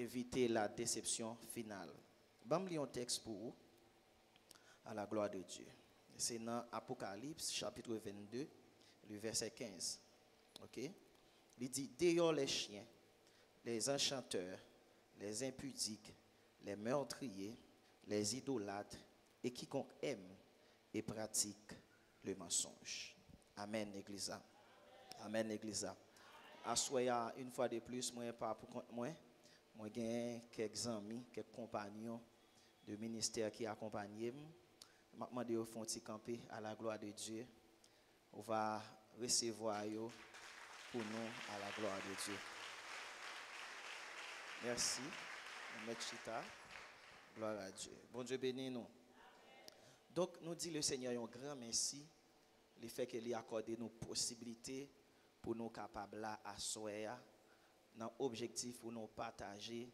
éviter la déception finale. Je vais lire un texte pour vous, à la gloire de Dieu. C'est dans Apocalypse, chapitre 22, le verset 15. Ok? Il dit, dehors les chiens, les enchanteurs, les impudiques, les meurtriers, les idolâtres, et quiconque aime et pratique le mensonge. Amen, Église. Amen, Église. Assoya une fois de plus, moi pas pour compte moi. Moi j'ai quelques amis, quelques compagnons de ministère qui accompagnent moi. Je demande de font camper à la gloire de Dieu. On va recevoir yo pour nous à la gloire de Dieu. Merci. Maître Chita. Gloire à Dieu. Bon Dieu bénis nous. Donc nous dit le Seigneur un grand merci le fait qu'il a accordé nos possibilités pour nous capables là à soya dans objectif pour nous partager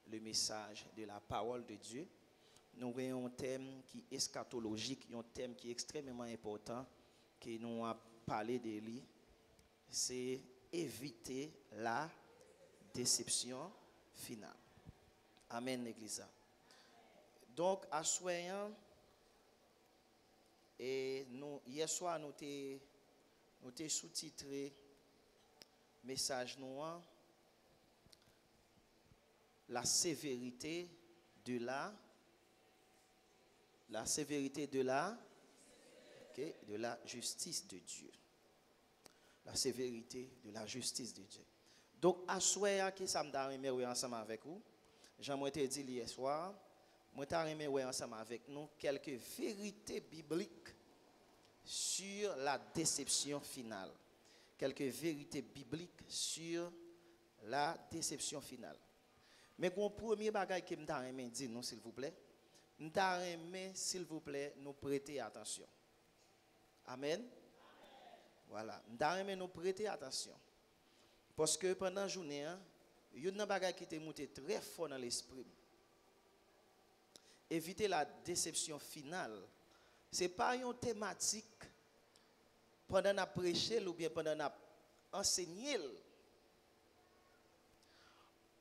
le message de la parole de Dieu. Nous voyons un thème qui est eschatologique, un thème qui est extrêmement important que nous avons parlé de lui, c'est éviter la déception finale. Amen, l'Église. Donc, à soyant, et nous, hier soir, nous avons sous-titré message noir, la sévérité de la justice de Dieu. La sévérité de la justice de Dieu. Donc, à soir, que ça me donne ensemble avec vous, j'aimerais te dire hier soir, moi t'aimerais ensemble avec nous quelques vérités bibliques sur la déception finale. Quelques vérités bibliques sur la déception finale. Mais mon premier bagage que m'aimerais dire nous s'il vous plaît, m'aimerais s'il vous plaît nous prêter attention. Amen. Voilà, m'aimerais nous prêter attention. Parce que pendant la journée, il y a un bagage qui était monté très fort dans l'esprit. Éviter la déception finale. Ce n'est pas une thématique pendant la prêcher ou bien pendant la enseigner.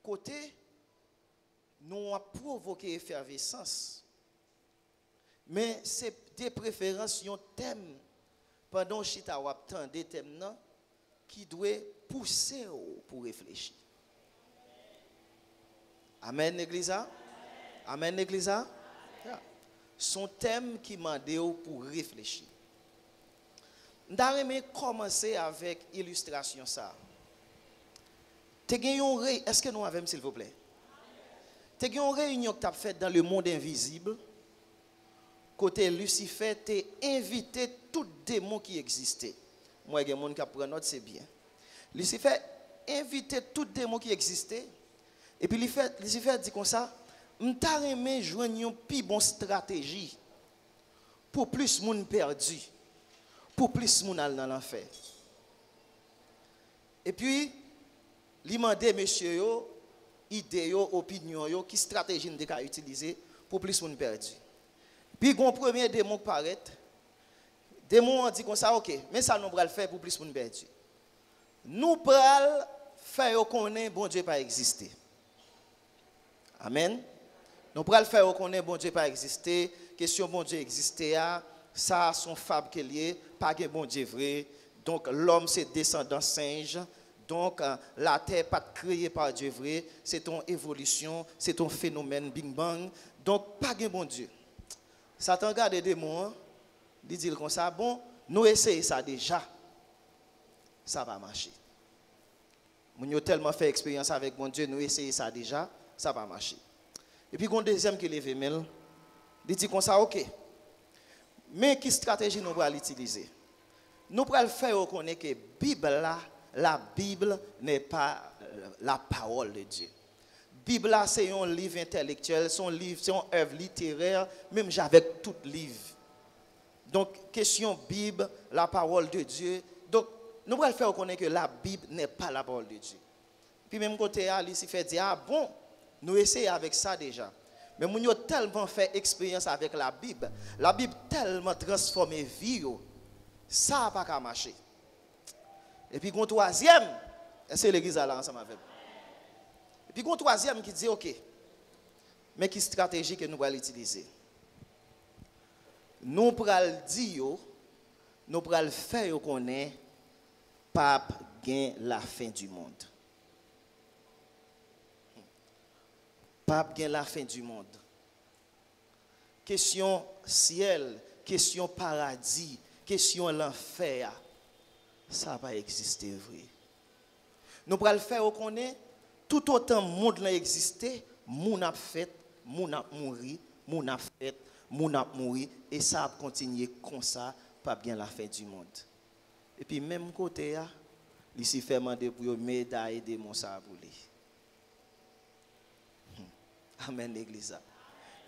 Côté, nous avons provoqué effervescence. Mais c'est des préférences, un thème pendant que chita ou attend des thèmes qui doit pousser pour réfléchir. Amen, l'Église. Amen, l'Église. Yeah. Son thème qui m'a dit pour réfléchir. J'aimerais commencer avec illustration ça. Est-ce que nous avons, s'il vous plaît? Tu as une réunion que tu as faite dans le monde invisible. Côté Lucifer, tu as invité tout démon qui existait. Moi, il y a des gens qui prennent note, c'est bien. Lucifer invité tout démon qui existait. Et puis Lucifer dit comme ça, m'ta remè joindre une plus bonne stratégie pour plus de monde perdu, pour plus de monde dans l'enfer. Et puis il m'a demandé monsieur yo, idée yo, opinion yo, qui stratégie nous devons utiliser pour plus de monde perdu. Puis gon premier démon qui paraît, démon dit comme ça OK, mais ça nous va le faire pour plus de monde perdu. Nous pral faire connaître bon Dieu pas exister. Amen. Nous pourrons le faire reconnaître bon Dieu pas exister. Question bon Dieu exister, ça son fable qui est lié, pas de bon Dieu vrai. Donc l'homme c'est descendant singe. Donc la terre pas créée par Dieu vrai, c'est ton évolution, c'est ton phénomène Big Bang. Donc pas de bon Dieu. Satan regarde des démons, il dit comme ça, bon, nous essayons ça déjà. Ça va marcher. Nous avons tellement fait expérience avec mon Dieu, nous essayons ça déjà, ça va marcher. Et puis, il y a un deuxième qui lève mail, il dit comme ça, OK. Mais quelle stratégie nous allons utiliser? Nous allons faire reconnaître que la Bible n'est pas la parole de Dieu. La Bible, c'est un livre intellectuel, c'est une œuvre littéraire, même avec tout livre. Donc, question Bible, la parole de Dieu. Donc, nous allons faire reconnaître que la Bible n'est pas la parole de Dieu. Puis, même côté, Lucifer dit, ah bon, nous essayons avec ça déjà. Mais nous avons tellement fait expérience avec la Bible tellement transformé vie, ça n'a pas qu'à marcher. Et puis, le troisième, c'est l'église là ensemble avec. puis il y a un troisième qui dit, ok, mais qui stratégie que nous allons utiliser? Nous allons dire, nous allons faire qu'on est pape gain la fin du monde. Pape gain la fin du monde. Question ciel, question paradis, question l'enfer, ça va pas exister vrai. Nous allons faire qu'on est tout autant monde là existé, moun a fait, moun a mouri, moun a fait, moun a mouri et ça va continuer comme ça, pas bien la fin du monde. Et puis même côté là, Lucifer m'a demandé pour médaille de mon saboulé. Amen l'église.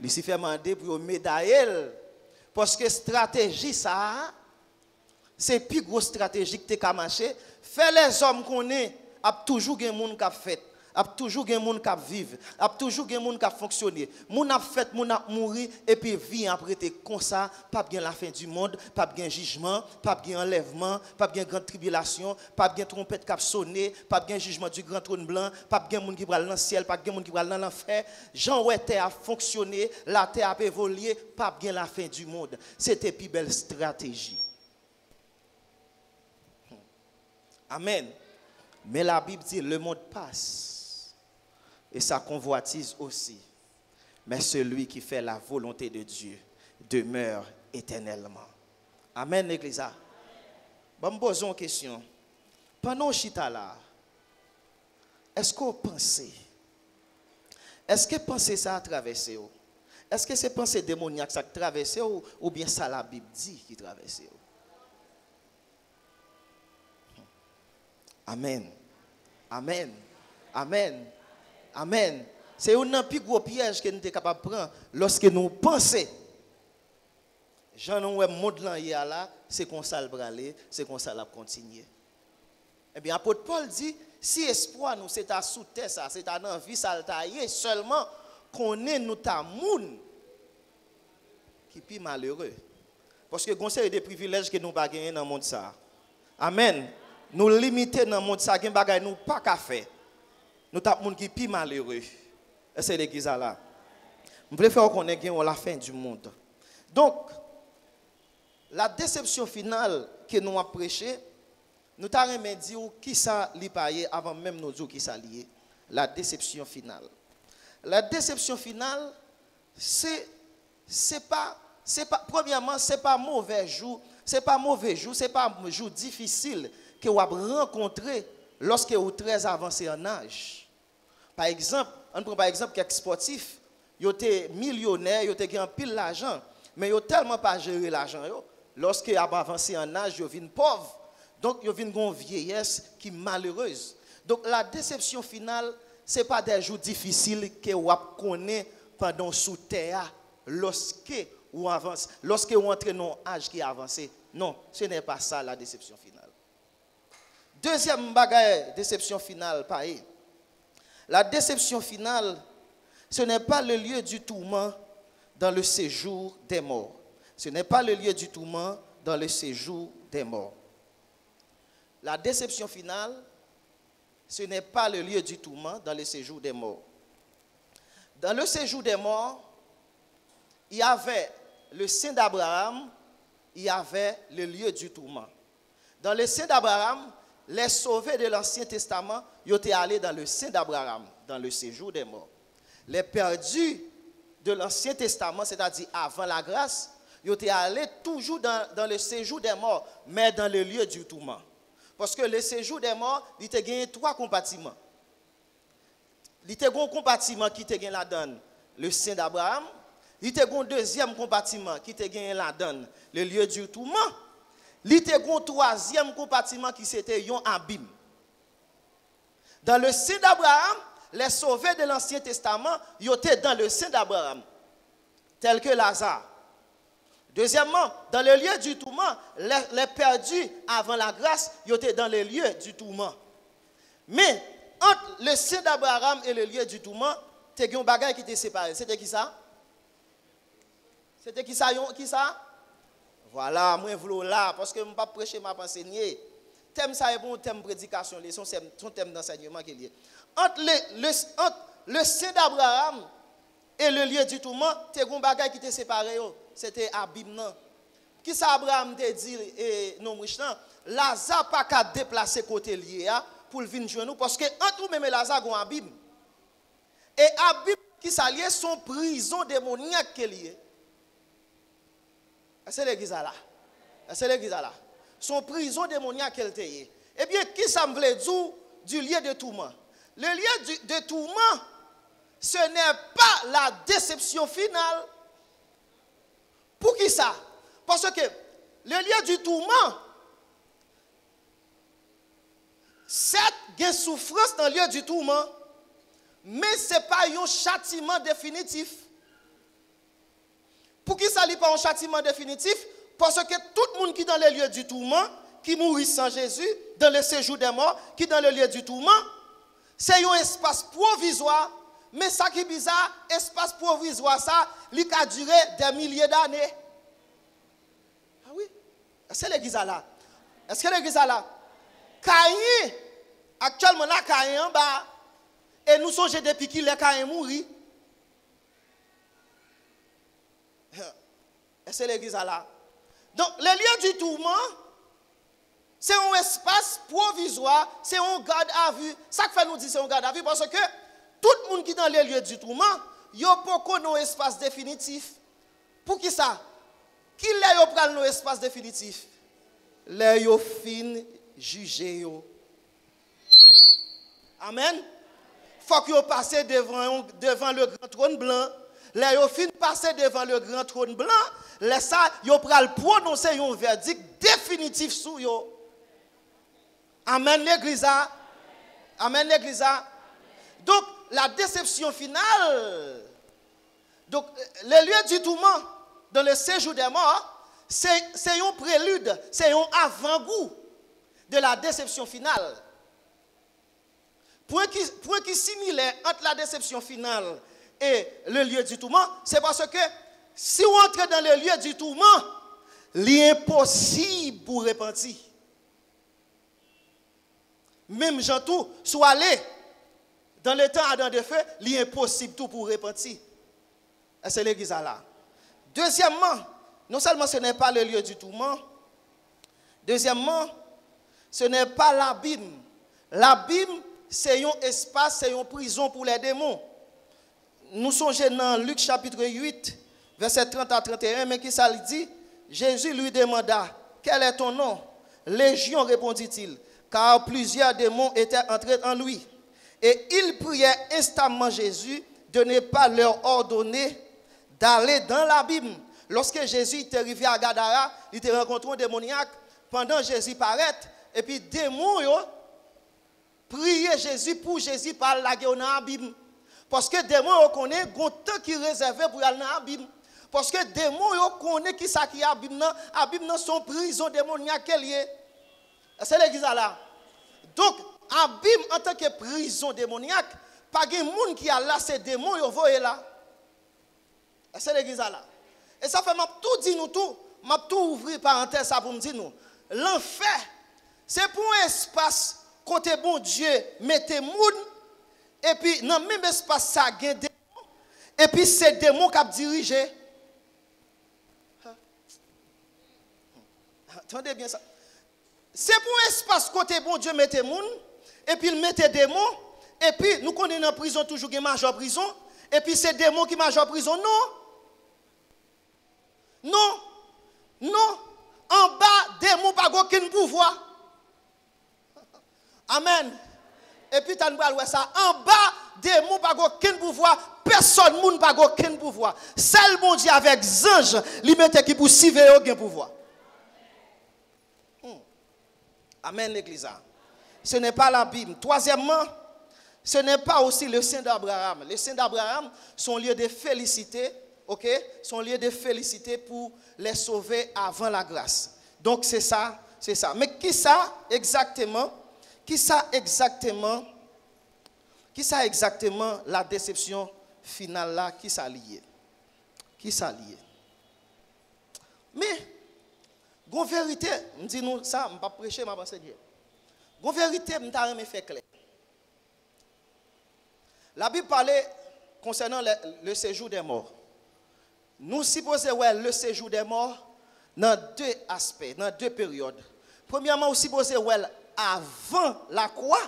Lucifer m'a demandé pour médaille parce que stratégie ça c'est plus grosse stratégie que tu as marché, fait les hommes qu'on est a toujours gen moun qui fait, a toujours gen moun qui vivre, a toujours gen moun qui fonctionner. Moun a fait, moun a mouri et puis vie après te comme ça, pas bien la fin du monde, pas bien jugement, pas bien enlèvement, pas bien grande tribulation, pas bien trompette qui sonner, pas bien jugement du grand trône blanc, pas bien moun qui va dans le ciel, pas bien moun qui va dans l'enfer. Jean ouais terre a fonctionné, la terre a évolué, pas bien la fin du monde. C'était plus belle stratégie. Amen. Mais la Bible dit le monde passe et sa convoitise aussi. Mais celui qui fait la volonté de Dieu demeure éternellement. Amen, l'église. Bon, me pose une question. Pendant chita là, est-ce qu'on pensez? Est-ce que penser ça a traversé? Est-ce que c'est pensée démoniaque ça a traversé ou bien ça la Bible dit qui traverse? Amen. Amen. Amen. Amen. C'est un plus gros piège que nous sommes capables de prendre lorsque nous pensons. Jean nous monde là, c'est qu'on ça le braler, c'est qu'on ça la continuer. Eh bien, apôtre Paul dit, si espoir nous c'est à sous terre ça, c'est à dans vie ça tailler seulement qu'on est nous ta moun qui plus malheureux. Parce que conseil des privilèges que nous pas gagner dans le monde ça. Amen. Nous limiter dans le monde ça, gen bagay nous pas qu'à faire. Nous tap monde qui plus malheureux. C'est l'église là. Je veux faire qu'on ait la fin du monde. Donc la déception finale que nous avons prêché, nous t'avons dit qui ça li paye avant même nous dire qui ça lié. La déception finale. La déception finale c'est pas premièrement c'est pas mauvais jour, c'est pas un jour difficile que vous avez rencontré lorsque vous êtes très avancé en âge. Par exemple, on prend par exemple quelques sportifs, ils étaient millionnaires, ils étaient en pile l'argent, mais ils n'ont tellement pas géré l'argent. Lorsque vous avez avancé en âge, ils viennent pauvres. Donc, ils viennent une vieillesse qui est malheureuse. Donc, la déception finale, ce n'est pas des jours difficiles que vous connaissez pendant sous terre, lorsque vous avancez, lorsque vous entrez dans un âge qui est avancé. Non, ce n'est pas ça la déception finale. Deuxième bagaille, déception finale, pareil. La déception finale, ce n'est pas le lieu du tourment dans le séjour des morts. Ce n'est pas le lieu du tourment dans le séjour des morts. La déception finale, ce n'est pas le lieu du tourment dans le séjour des morts. Dans le séjour des morts, il y avait le sein d'Abraham, il y avait le lieu du tourment. Dans le sein d'Abraham, les sauvés de l'Ancien Testament, ils étaient allés dans le sein d'Abraham, dans le séjour des morts. Les perdus de l'Ancien Testament, c'est-à-dire avant la grâce, ils étaient allés toujours dans le séjour des morts, mais dans le lieu du tourment. Parce que le séjour des morts, il y a gagné 3 compartiments. Il y a un compartiment qui te gagné là-dedans, le sein d'Abraham. Il y a un deuxième compartiment qui te gagné là-dedans, le lieu du tourment. Il y a un troisième compartiment qui c'était un abîme. Dans le sein d'Abraham, les sauvés de l'Ancien Testament, ils étaient dans le sein d'Abraham, tel que Lazare. Deuxièmement, dans le lieu du tourment, les perdus avant la grâce, ils étaient dans le lieu du tourment. Mais entre le sein d'Abraham et le lieu du tourment, il y a un bagage qui était séparé. C'était qui ça? C'était qui ça? Voilà, moi je voulais là, parce que je ne vais pas prêcher, je vais enseigner. thème ça est bon thème prédication, son thème d'enseignement qui est lié. Entre le sein d'Abraham et le lieu du tourment, il y a un bagage qui était séparé, c'était Abim. Qui ça Abraham te dit et non Richlan, Lazare pas qu'à déplacer côté lié pour venir joindre nous parce que entre nous même Lazare gon Abim. Et Abim qui s'allie son prison démoniaque qui est lié. C'est l'église là. C'est l'église là. Son prison démoniaque qu'elle était. Eh bien, qui ça me veut dire du lieu de tourment? Le lieu de tourment, ce n'est pas la déception finale. Pour qui ça? Parce que le lieu du tourment, certes, il y a une souffrance dans le lieu du tourment, mais ce n'est pas un châtiment définitif. Pour qui ça n'est pas un châtiment définitif? Parce que tout le monde qui est dans le lieu du tourment, qui mourit sans Jésus, dans le séjour des morts, qui est dans le lieu du tourment, c'est un espace provisoire, mais ça qui est bizarre, espace provisoire, ça, il a duré des milliers d'années. Ah oui? Est-ce que l'église est là? Est-ce que l'église est là? Caïn, actuellement là, Caïn en bas, et nous sommes depuis qu'il est Caïn mourit. Est-ce que l'église est là? Donc, le lieu du tourment, c'est un espace provisoire, c'est un garde à vue. Ça fait nous dire c'est un garde à vue parce que tout le monde qui est dans le lieu du tourment, il y a beaucoup d'un espace définitif. Pour qui ça? Qui l'a pris dans l'espace définitif? L'a fin jugé. Amen. Faut que vous passez devant le grand trône blanc. L'a fin passer devant le grand trône blanc. Là ça, vous pral prononcer un verdict définitif sur vous. Amen l'église. Amen l'église. Donc la déception finale. Donc le lieu du tourment dans le séjour des morts, c'est un prélude, c'est un avant-goût de la déception finale. Point qui similaire entre la déception finale et le lieu du tourment, c'est parce que si on entre dans le lieu du tourment, l'impossible pour repentir. Même Jean tout, soit allé dans le temps Adam de feu, l'impossible tout pour repentir. C'est l'église là. Deuxièmement, non seulement ce n'est pas le lieu du tourment, deuxièmement, ce n'est pas l'abîme. L'abîme, c'est un espace, c'est une prison pour les démons. Nous songeons dans Luc chapitre 8, verset 30 à 31, mais qui ça dit? Jésus lui demanda, quel est ton nom? Légion, répondit-il, car plusieurs démons étaient entrés en lui. Et il priait instamment Jésus de ne pas leur ordonner d'aller dans l'abîme. Lorsque Jésus est arrivé à Gadara, il était rencontré un démoniaque. Pendant Jésus paraît, et puis démons priaient Jésus pour Jésus par la guerre dans l'abîme. Parce que démons connaissent un temps qui est réservé pour aller dans l'abîme. Parce que démons connaissent qui ça qui est l'abîme. L'abîme dans son prison démoniaque lié. C'est l'église là. Donc, l'abîme en tant que prison démoniaque, pas de monde qui a là ces démons, ils vont là. C'est l'église là. Et ça fait m'a tout dit nous tout, m'a tout ouvrir parenthèse ça pour me dire nous. L'enfer, c'est pour un espace côté bon Dieu mettez moun et puis dans même espace ça gain démon et puis c'est démon qui a dirigé. Attendez bien ça. C'est pour un espace côté bon Dieu mettez moun et puis il mettez démon et puis nous connaissons dans prison toujours une major prison et puis c'est démon qui major prison non. En bas, démon pas aucun pouvoir. Amen. Et puis, tu as ça. En bas, démon pas aucun pouvoir. Personne moun pas aucun pouvoir. Seul bon Dieu avec ange, il mette qui pour suivre aucun pouvoir. Amen, l'église. Ce n'est pas l'abîme. Troisièmement, ce n'est pas aussi le sein d'Abraham. Le sein d'Abraham, son lieu de félicité. Ok, son lieu de félicité pour les sauver avant la grâce. Donc c'est ça. Mais qui ça exactement la déception finale là qui ça lié? Mais gon vérité, me dit nous ça, me pas prêcher, m'a enseigner. Une vérité, je me fait clair. La Bible parlait concernant le séjour des morts. Nous supposons le séjour des morts dans deux aspects, dans deux périodes. Premièrement, nous supposons avant la croix,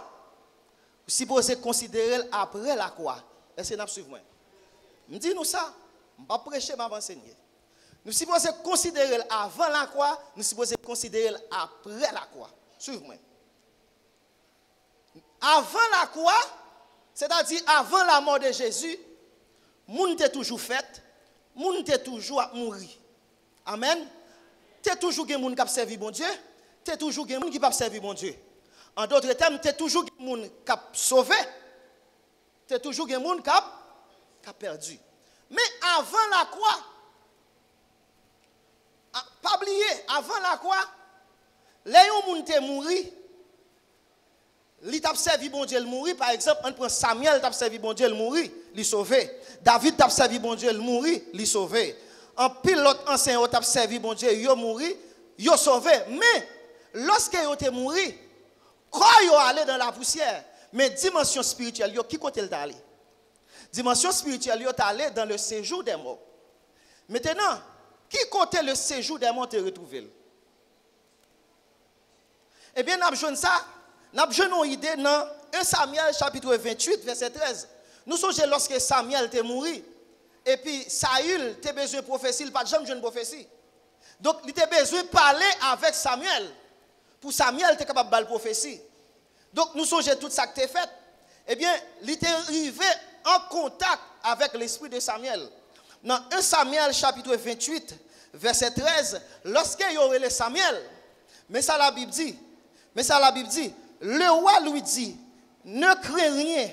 nous supposons considérer après la croix. Est-ce que vous suivez moi? Je dis nous ça, je ne vais pas prêcher, je vais enseigner. Nous supposons considérer avant la croix, nous supposons considérer après la croix. Suivez-moi. Avant la croix, c'est-à-dire avant la mort de Jésus, moun était toujours fait, moun était toujours à mourir. Amen. T'es toujours des moun qui a servi bon Dieu, t'es toujours des moun qui pas servi bon Dieu. En d'autres termes, t'es toujours des moun qui a sauvé, t'es toujours des moun qui a perdu. Mais avant la croix, pas oublier, avant la croix, les moun te mouri. Li t'a servi bon Dieu, il mourit. Par exemple, on prend Samuel, t'a servi bon Dieu, il mourit, il sauvé. David t'a servi bon Dieu, il mourit, il sauvé. En pile l'autre ancien t'a servi bon Dieu, il mourit, il sauvé. Mais lorsque il était mouru, quand il allé dans la poussière, mais dimension spirituelle, qui côté il allé? Dimension spirituelle, il est allé dans le séjour des morts. Maintenant, qui côté le séjour des morts te retrouvé? Eh bien, nous avons ça. Nous avons une idée dans 1 Samuel chapitre 28, verset 13. Nous songeons lorsque Samuel était mort, et puis Saül était besoin de prophétie, il n'a pas de jamais de prophétie. Donc, il était besoin de parler avec Samuel. Pour Samuel, il était capable de parler prophétie. Donc, nous songeons tout ça qui était fait. Eh bien, il était arrivé en contact avec l'esprit de Samuel. Dans 1 Samuel chapitre 28, verset 13, lorsqu'il y aurait le Samuel, mais ça la Bible dit, le roi lui dit, ne crains rien,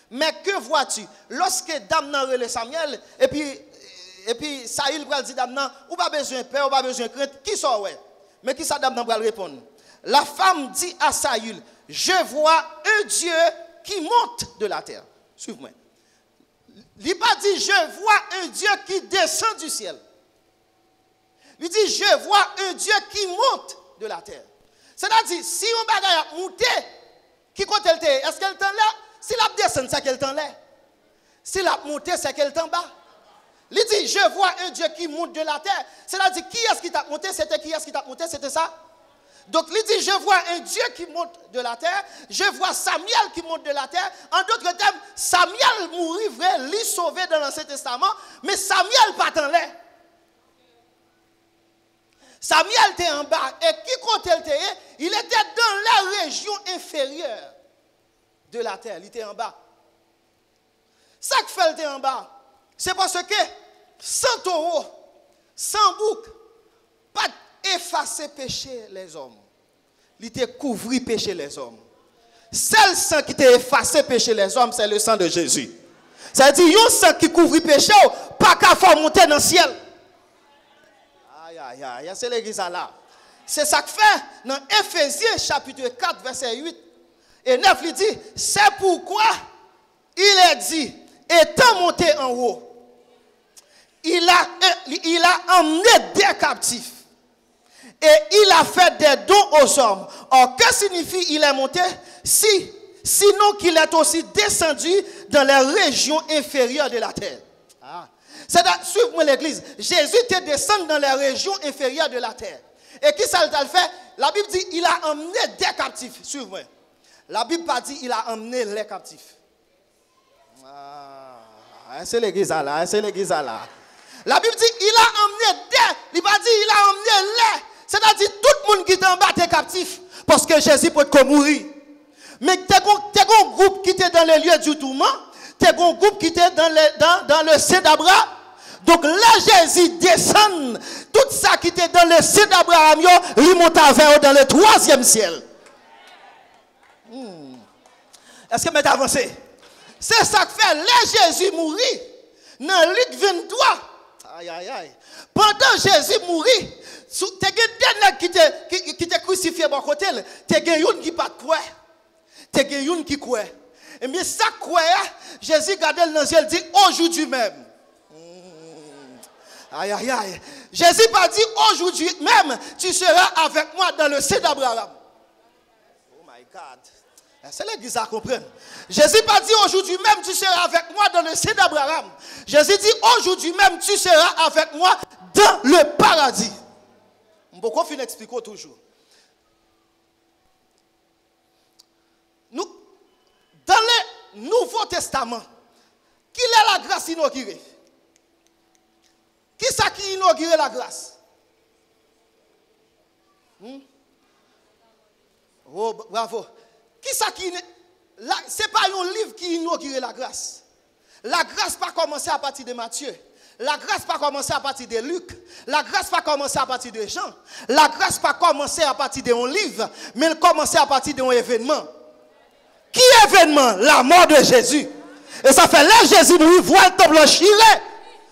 mais que vois-tu? Lorsque Dame n'a relé Samuel, et puis Saül va dire Dame, ou pas besoin de peur, ou pas besoin de crainte, qui sort ouais? Mais qui ça Dame va répondre? La femme dit à Saül, je vois un Dieu qui monte de la terre. Suivez-moi. Il n'a pas dit, je vois un Dieu qui descend du ciel. Il dit, je vois un Dieu qui monte de la terre. C'est-à-dire, si on bagaille a monté, qui côté elle est? Est-ce qu'elle est en là? Si la descend, c'est qu'elle est en là. Si la monté, c'est qu'elle est en bas. Il dit, je vois un Dieu qui monte de la terre. C'est-à-dire, qui est-ce qui t'a monté? C'était qui est-ce qui t'a monté? C'était ça? Donc, il dit, je vois un Dieu qui monte de la terre. Je vois Samuel qui monte de la terre. En d'autres termes, Samuel mourit vrai, lui sauvé dans l'Ancien Testament, mais Samuel pas en l'air. Samuel était en bas. Et qui côté il était? Il était dans la région inférieure de la terre. Il était en bas. Ça qui fait il était en bas, c'est parce que sans taureau, sans bouc, pas effacer péché les hommes. Il était couvri péché les hommes. Seul sang qui t'a effacé péché les hommes, c'est le sang de Jésus. C'est-à-dire, il y a un sang qui couvre péché, pas qu'à faire monter dans le ciel. Aïe, c'est l'église là. C'est ça que fait dans Éphésiens chapitre 4, verset 8 et 9, il dit, c'est pourquoi il est dit, étant monté en haut, il a emmené des captifs et il a fait des dons aux hommes. Or, que signifie il est monté? Sinon qu'il est aussi descendu dans les régions inférieures de la terre. Suivez-moi l'église. Jésus était descendu dans les régions inférieures de la terre. Et qui ça a fait? La Bible dit il a emmené des captifs. Suivez-moi. La Bible pas dit il a emmené les captifs. C'est l'église là. C'est l'église là. La Bible dit il a emmené des. Il pas dit il a emmené les. C'est-à-dire tout le monde qui est en bas est captif. Parce que Jésus peut être mourir. Mais tu as un groupe qui était dans les lieux du tourment. Tu as un groupe qui était dans le sein d'Abraham. Donc là, Jésus descend. Tout ça qui était dans le sein d'Abraham, il monte vers dans le troisième ciel. Est-ce que vous m'avez avancé? C'est ça que fait là, Jésus mourit. Dans Luc 23. Aïe. Pendant Jésus mourit, tu as des qui te crucifié à côté. Tu as une qui pas de quoi. Tu as une qui croit. Et bien, ça quoi, Jésus regardait dans le ciel et dit aujourd'hui même. Aïe. Jésus pas dit aujourd'hui même, tu seras avec moi dans le sein d'Abraham. Oh my God. C'est l'église à comprendre. Jésus pas dit aujourd'hui même tu seras avec moi dans le sein d'Abraham. Jésus dit aujourd'hui même tu seras avec moi dans le paradis. Beaucoup fin expliquer toujours. Nous, dans le Nouveau Testament, qui est la grâce inaugurée? Qui ça qui inaugure la grâce? Oh, bravo. Qui ça qui... Ce n'est pas un livre qui inaugure la grâce. La grâce pas commencé à partir de Matthieu. La grâce pas commencé à partir de Luc. La grâce pas commencé à partir de Jean. La grâce pas commencé à partir d'un livre, mais elle commencé à partir d'un événement. Qui événement? La mort de Jésus. Et ça fait là Jésus nous voit le temple chiré.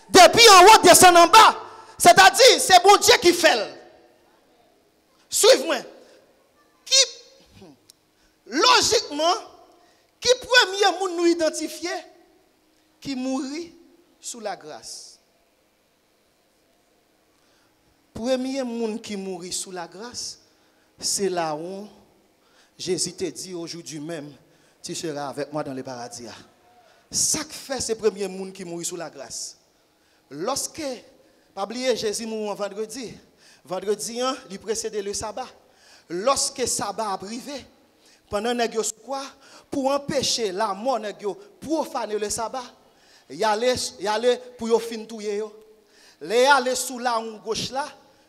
Depuis en haut, descend en bas. C'est-à-dire, c'est bon Dieu qui fait. Suivez-moi. Qui, logiquement, qui premier monde nous identifier qui mourit sous la grâce? Premier monde qui mourit sous la grâce, c'est là où Jésus te dit aujourd'hui même, tu seras avec moi dans le paradis. Ça que fait ce premier monde qui mourit sous la grâce. Lorsque, pas oublier, Jésus mourit vendredi. Vendredi, il précédait le sabbat. Lorsque le sabbat a privé, pendant que quoi, pour empêcher la mort, pour profaner le sabbat, il allait pour finir tout. Il allait sous la honte gauche là,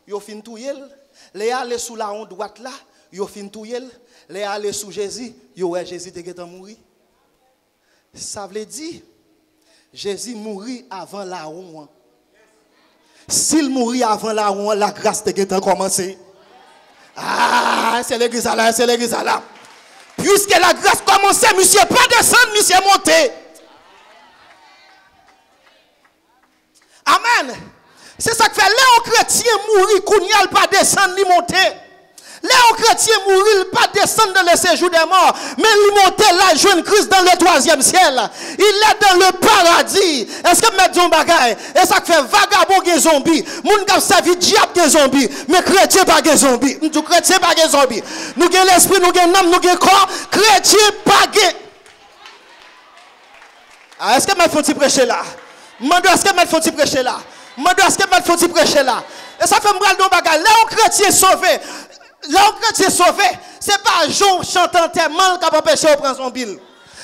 il finit tout. Il allait sous la honte droite là, il finit tout. Il allait sous Jésus, il Jésus était mort. Ça veut dire, Jésus mourit avant la honte. S'il mourit avant la honte, la grâce était commencée. Ah, c'est l'église là, c'est l'église là. Puisque la grâce commençait, monsieur, pas descendre, monsieur, monter. Amen. C'est ça que fait. Léon chrétien mourit, qu'on n'y a pas descendre ni monter. Léon chrétien mourit, pas descendre dans le séjour des morts, mais il monte là, jeune Christ dans le 3e ciel. Il est dans le paradis. Est-ce que met un bagage? Et ça fait vagabond des zombies. Moun qui servi diable des zombies, mais chrétien pas des zombies. Nous chrétien pas des zombies. Nous avons l'esprit, nous avons l'âme, nous avons le corps. Chrétien pas des. Ah, est-ce que m'a faut prêcher là? Est-ce que m'a faut prêcher là? Est-ce que m'a faut prêcher là? Et ça fait me prendre un bagage. Léon chrétien sauvé. L'homme chrétien sauvé, ce n'est pas Jean chantant tellement qui a empêché de prendre son pile.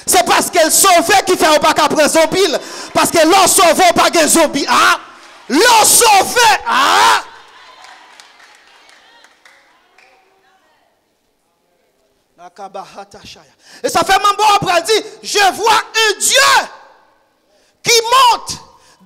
C'est parce qu'elle sauvé qui fait pas qu'à prendre son pile. Parce que l'homme sauvé pas de zombie. Ah! L'homme sauvé. Ah! Et ça fait mon bon après dit, je vois un Dieu qui monte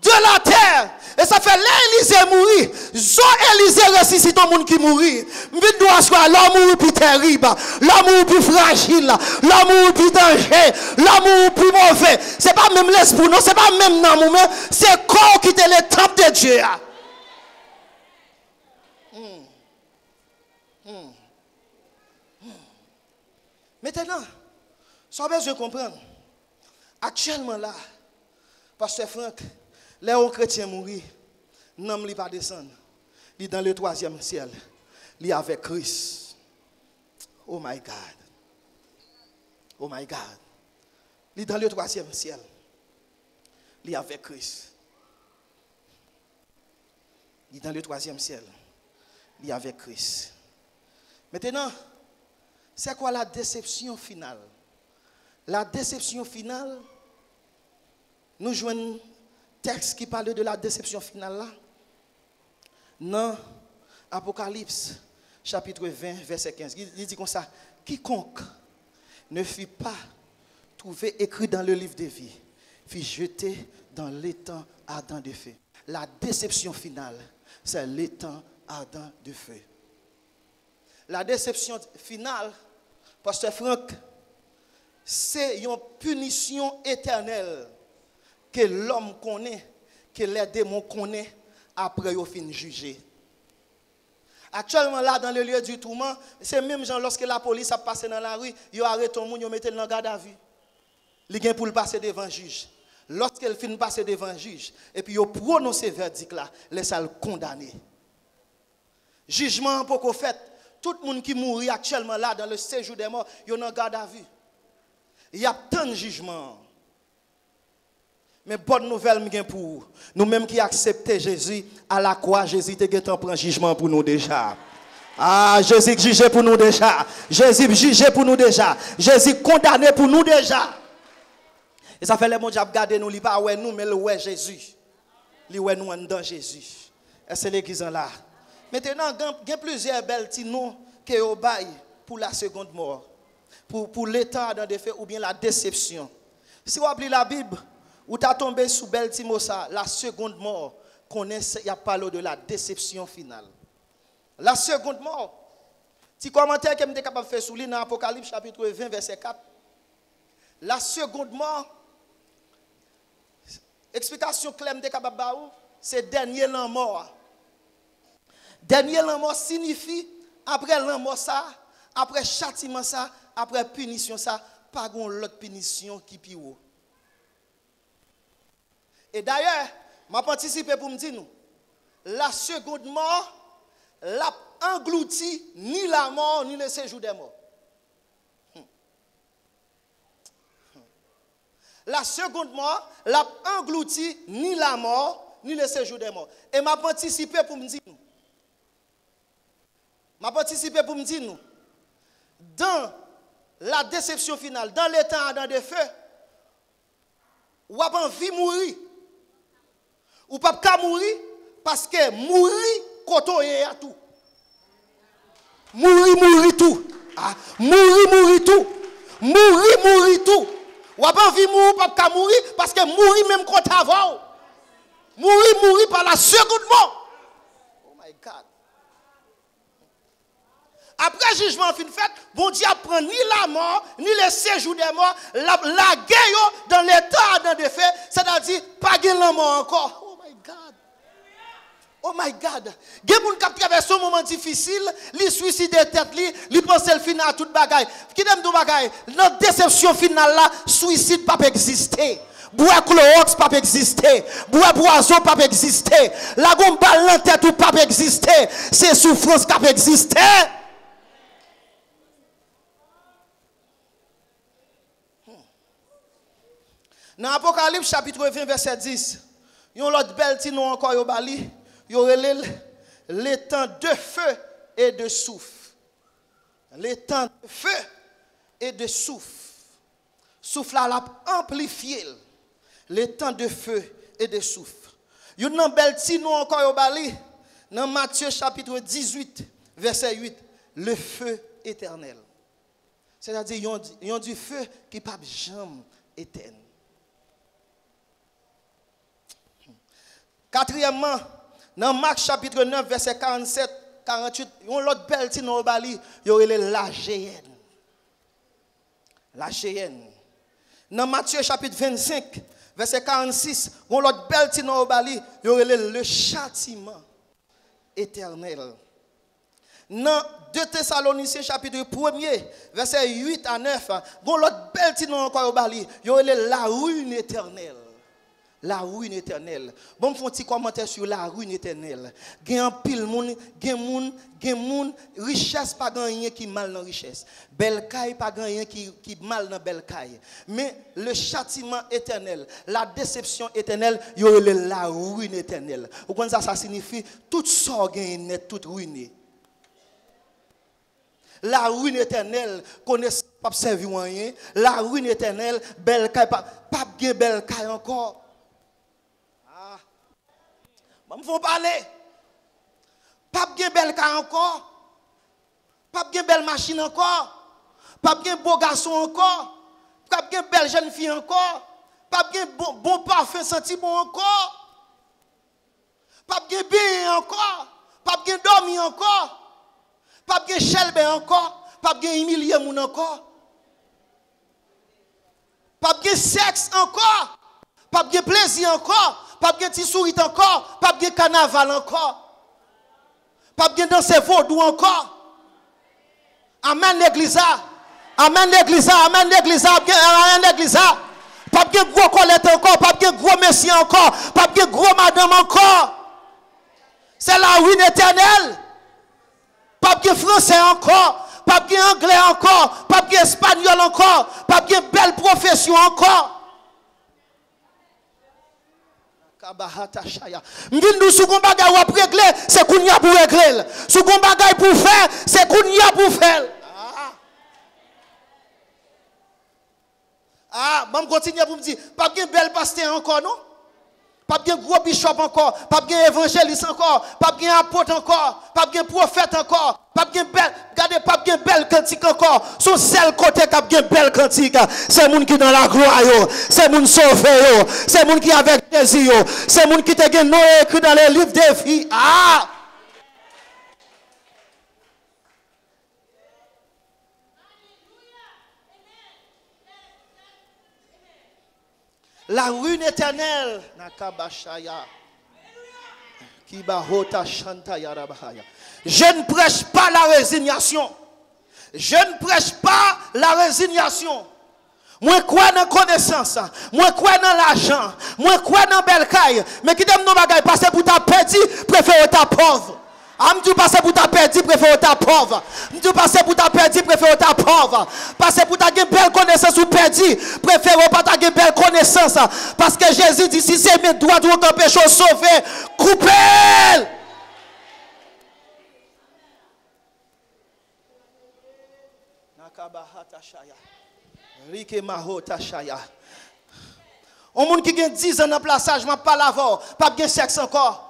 de la terre. Et ça fait là Élisée mourir. Zo Élisée ressuscite au monde qui mourit. M'vin doit soit l'homme mourir plus terrible, l'homme mourir plus fragile, l'homme mourir plus danger, l'homme mourir plus mauvais. C'est pas même l'esprit, non, c'est pas même non, mais c'est corps qui était le temple de Dieu. Maintenant, ça va besoin de comprendre. Actuellement là, Pasteur Franck, les hauts chrétiens mourir, non, il pas descendre. Il est dans le 3e ciel. Il est avec Christ. Oh my God. Oh my God. Il est dans le 3e ciel. Il est avec Christ. Il est dans le 3e ciel. Il est avec Christ. Maintenant, c'est quoi la déception finale? La déception finale, nous jouons un texte qui parle de la déception finale là. Dans Apocalypse, chapitre 20, verset 15. Il dit comme ça, quiconque ne fut pas trouvé écrit dans le livre de vie, fut jeté dans l'étang ardent de feu. La déception finale, c'est l'étang ardent de feu. La déception finale, Pasteur Franck, c'est une punition éternelle que l'homme connaît, que les démons connaissent après au fin jugé. Actuellement là dans le lieu du tourment, c'est même genre lorsque la police a passé dans la rue, ils arrêtent tout le monde, ils mettent dans garde à vue. Ils gagnent pour le passer devant le juge. Lorsqu'elle finit passer devant le juge et puis ils prononcent verdict là, laisse le condamner. Jugement pour qu'on fait, Tout le monde qui mourit actuellement là dans le séjour des morts, il y a un garde à vue. Il y a tant de jugements. Mais bonne nouvelle pour nous-mêmes qui acceptons Jésus à la croix, Jésus te prend jugement pour nous déjà. Ah, Jésus jugé pour nous déjà. Jésus jugé pour nous déjà. Jésus condamné pour nous déjà. Et ça fait le monde qui a regardé nous, il pas ouais nous mais le ouais Jésus. Il ouais nous dans Jésus. Et c'est l'église là. Maintenant, il y a plusieurs belles petits noms que vous bail pour la seconde mort. Pour l'état dans des faits ou bien la déception. Si vous appelez la Bible, ou tu as tombé sous belle petit mot ça, la seconde mort, il y a parlé de la déception finale. La seconde mort. Petit commentaire que je suis capable de faire sous lui dans Apocalypse chapitre 20 verset 4. La seconde mort, explication claire que je suis capable de faire, c'est dernier l'an mort. Dernier l'an mort signifie après l'an mort ça, après châtiment ça, après punition ça, pas l'autre punition qui pire. Et d'ailleurs, je vais participer pour me dire nous, la seconde mort l'a englouti ni la mort ni le séjour des morts. La seconde mort l'a englouti ni la mort ni le séjour des morts. Et je vais participer pour me dire nous. Je vais participer pour me dire nous. Dans la déception finale, dans l'état dans des feux, ou pas envie de mourir. Ou pas mourir parce que mourir côté à tout. Mourir tout. Ah, mourir tout. Mourir tout. Ou pas envie de mourir pas mourir parce que mourir même côté avant. Mourir par la seconde mort. Oh my God. Après jugement fin fait, bon Dieu prend ni la mort, ni le séjour des morts, la guerre dans l'état dans des faits, c'est-à-dire pas de la mort encore. Oh my God. Il y a des gens qui traversent un moment difficile, ils suicident tête, ils pensent le final à toute bagaille. Qui aime tout bagaille? Notre déception finale là, suicide pas exister. Bois chlorox pas exister. Bois boisson pas exister. La gomme balle dans tête ou pas exister. C'est souffrance qui exister. Dans Apocalypse chapitre 20 verset 10, il y a l'autre belle petit nom encore au bali. Il y aurait les temps de feu et de souffle. Les temps de feu et de souffle. Souffle là l'a amplifié. Les temps de feu et de souffle. Il y a un bel petit nom encore au bali. Dans Matthieu chapitre 18 verset 8. Le feu éternel. C'est-à-dire il y a du feu qui ne peut jamais éteindre. Quatrièmement, dans Marc chapitre 9, verset 47, 48, il y a l'autre belle petit nom au bali, il y aurait la géhenne. La géhenne. Dans Matthieu chapitre 25, verset 46, il y a l'autre belle petit nom au bali, il y aurait le châtiment éternel. Dans 2 Thessaloniciens chapitre 1er, verset 8 à 9, il y a l'autre belle petit nom encore au bali, il y aurait la ruine éternelle. La ruine éternelle. Bon, font petit commentaire sur la ruine éternelle. Gen pile moun, gen richesse pas rien qui mal dans richesse. Belle caille pas rien qui mal dans belle caille. Mais le châtiment éternel, la déception éternelle, y a la ruine éternelle. Vous comprenez ça signifie tout ça gagne net tout ruiné. La ruine éternelle, connaît pas servir rien. La ruine éternelle, belle caille pas bien belle caille encore. Il faut parler. Pas bien belle car encore. Pas bien belle machine encore. Pas bien beau garçon encore. Pas bien belle jeune fille encore. Pas bien bon parfum senti bon encore. Pas bien bien encore. Pas bien dormi encore. Pas bien chelbe encore. Pas bien humilié moun encore. Pas bien sexe encore. Pas bien plaisir encore. Pas bien petit sourire encore, pas bien carnaval encore. Pas bien danser vaudou encore. Amen l'église. Amen l'église. Amen l'église. Amen l'église. Pas bien gros colette encore, pas bien gros messie encore, pas bien gros madame encore. C'est la ruine éternelle. pas bien français encore, pas bien anglais encore, pas bien espagnol encore, pas bien belle profession encore. M'vin nous sous bagay ou régler, c'est qu'on y a pour régler. Sous bagay pour faire, c'est qu'on y a pour faire. M'am continue pour me dire, pas bien belle pasteur encore non? Pas bien gros bishop encore, pas bien évangéliste encore, pas bien apôtre encore, pas bien prophète encore, pas bien belle, regardez pas bien belle cantique encore. Son seul côté qui a bien belle cantique, c'est moun qui dans la gloire yo, c'est moun sauvé yo, c'est moun qui avec Jésus yo, c'est moun qui te gen nom écrit dans les livres des filles. La ruine éternelle. Je ne prêche pas la résignation. Je ne prêche pas la résignation. Moi, quoi dans la connaissance, moi, quoi dans l'argent, moi, quoi dans belle caille, mais qui t'aime nos bagailles, passer pour ta perdu, préfère ta pauvre. Je passer pour ta perdu, préfère ta pauvre. Je passer pour ta perdu, préfère ta pauvre. Passer pour ta belle connaissance ou perdu, préfère pas ta belle connaissance. Parce que Jésus dit, si c'est mes droits de ton péché sauvé, coupez. On monde qui a 10 ans dans le plaçage, je pas l'avant, pas bien sexe encore.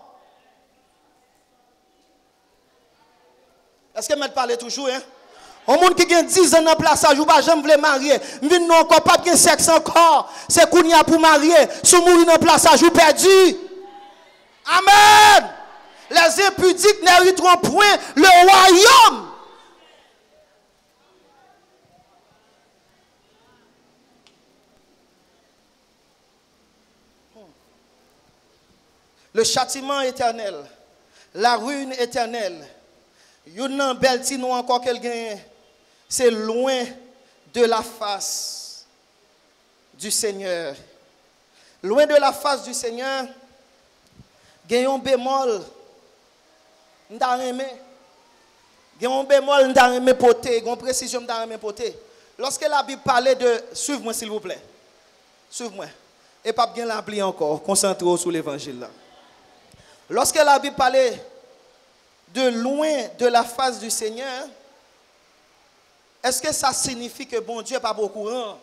Est-ce que je parle toujours, hein? On monde qui a 10 ans dans le plaçage, ou pas jamais voulu marier, mais non encore pas bien sexe encore. C'est qu'on y a pour marier, si vous mourrez dans le plaçage, vous perdu. Amen. Les impudiques n'hériteront point le royaume. Le châtiment éternel, la ruine éternelle, une belle tino encore quelqu'un, c'est loin de la face du Seigneur. Loin de la face du Seigneur, gagnons bémol, n'daremé, gagnons bémol, n'daremé poté, gagnons précision, n'daremé poté. Lorsque la Bible parlait de, suivez-moi s'il vous plaît, suivez-moi, et pas bien l'appli encore, concentrez-vous sur l'évangile là. Lorsque la Bible parlait de loin de la face du Seigneur, est-ce que ça signifie que bon Dieu n'est pas au courant?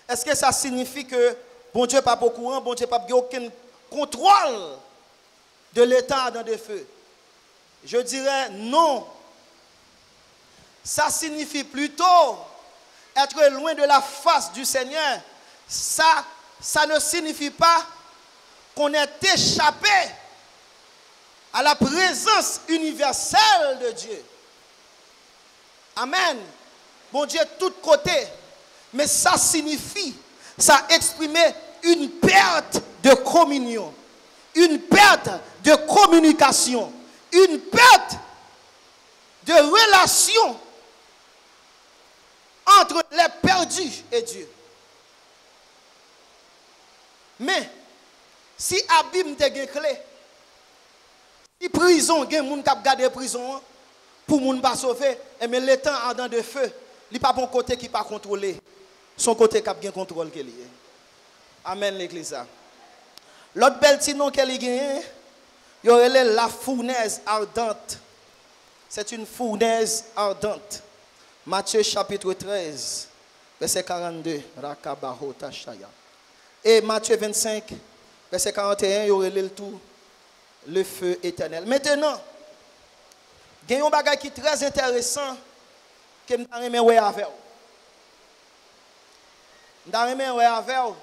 Est-ce que ça signifie que bon Dieu n'est pas au courant, bon Dieu n'a pas aucun contrôle de l'état dans des feux? Je dirais non. Ça signifie plutôt être loin de la face du Seigneur. Ça ne signifie pas qu'on est échappé à la présence universelle de Dieu. Amen. Bon Dieu, de tous côtés. Mais ça signifie, ça exprime une perte de communion, une perte de communication, une perte de relation entre les perdus et Dieu. Mais, si abîme te gen clé, si prison gen moun k'ap gade prison pour moun pas sauver, et mais le temps ardent de feu, li pas bon côté qui pas contrôlé, son côté k'ap gen contrôle que lié. Amen l'église. L'autre belle petit nom qu'elle gagne, il y aurait la fournaise ardente. C'est une fournaise ardente. Matthieu chapitre 13, verset 42, Rakabaho Tashaya. Et Matthieu 25, verset 41, il y aurait le tout, le feu éternel. Maintenant, il y a un bagage qui est très intéressant que je vais avec vous. Je vais avec vous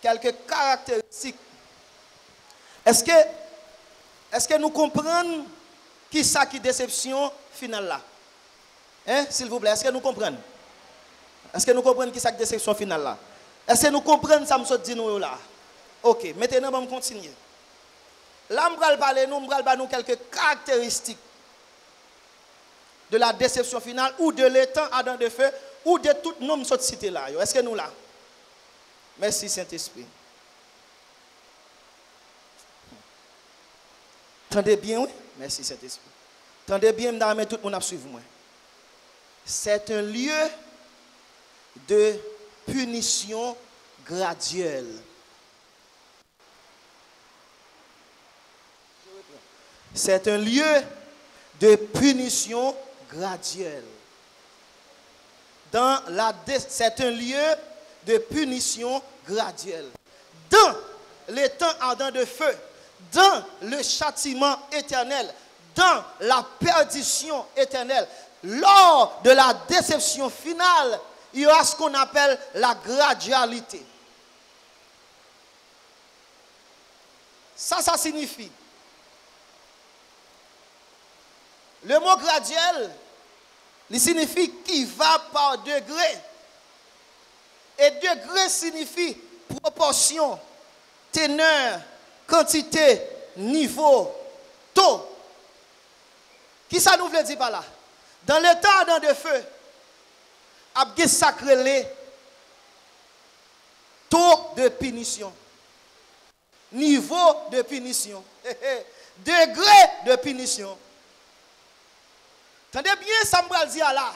quelques caractéristiques. Est-ce que nous comprenons qui ça qui déception finale là? Hein, s'il vous plaît, est-ce que nous comprenons? Est-ce que nous comprenons qui ça qui déception finale là? Est-ce que nous comprenons ça me dit nous là? OK, maintenant on va continuer. Là on va parler nous quelques caractéristiques de la déception finale ou de l'étang ardent de feu ou de tout nom de cité là. Est-ce que nous là? Merci Saint-Esprit. Tendez bien, oui. Merci, Saint-Esprit. Tendez bien, mais tout le monde a suivi moi. C'est un lieu de punition graduelle. C'est un lieu de punition graduelle. C'est un lieu de punition graduelle. Dans les temps ardents de feu, dans le châtiment éternel, dans la perdition éternelle, lors de la déception finale, il y aura ce qu'on appelle la gradualité. Ça signifie. Le mot graduel, il signifie qui va par degré. Et degré signifie proportion, teneur, quantité, niveau, taux. Qui ça nous veut dire par là? Dans le temps de feu, il y a sacré taux de punition, niveau de punition, degré de punition. Tendez bien, ça me dit là.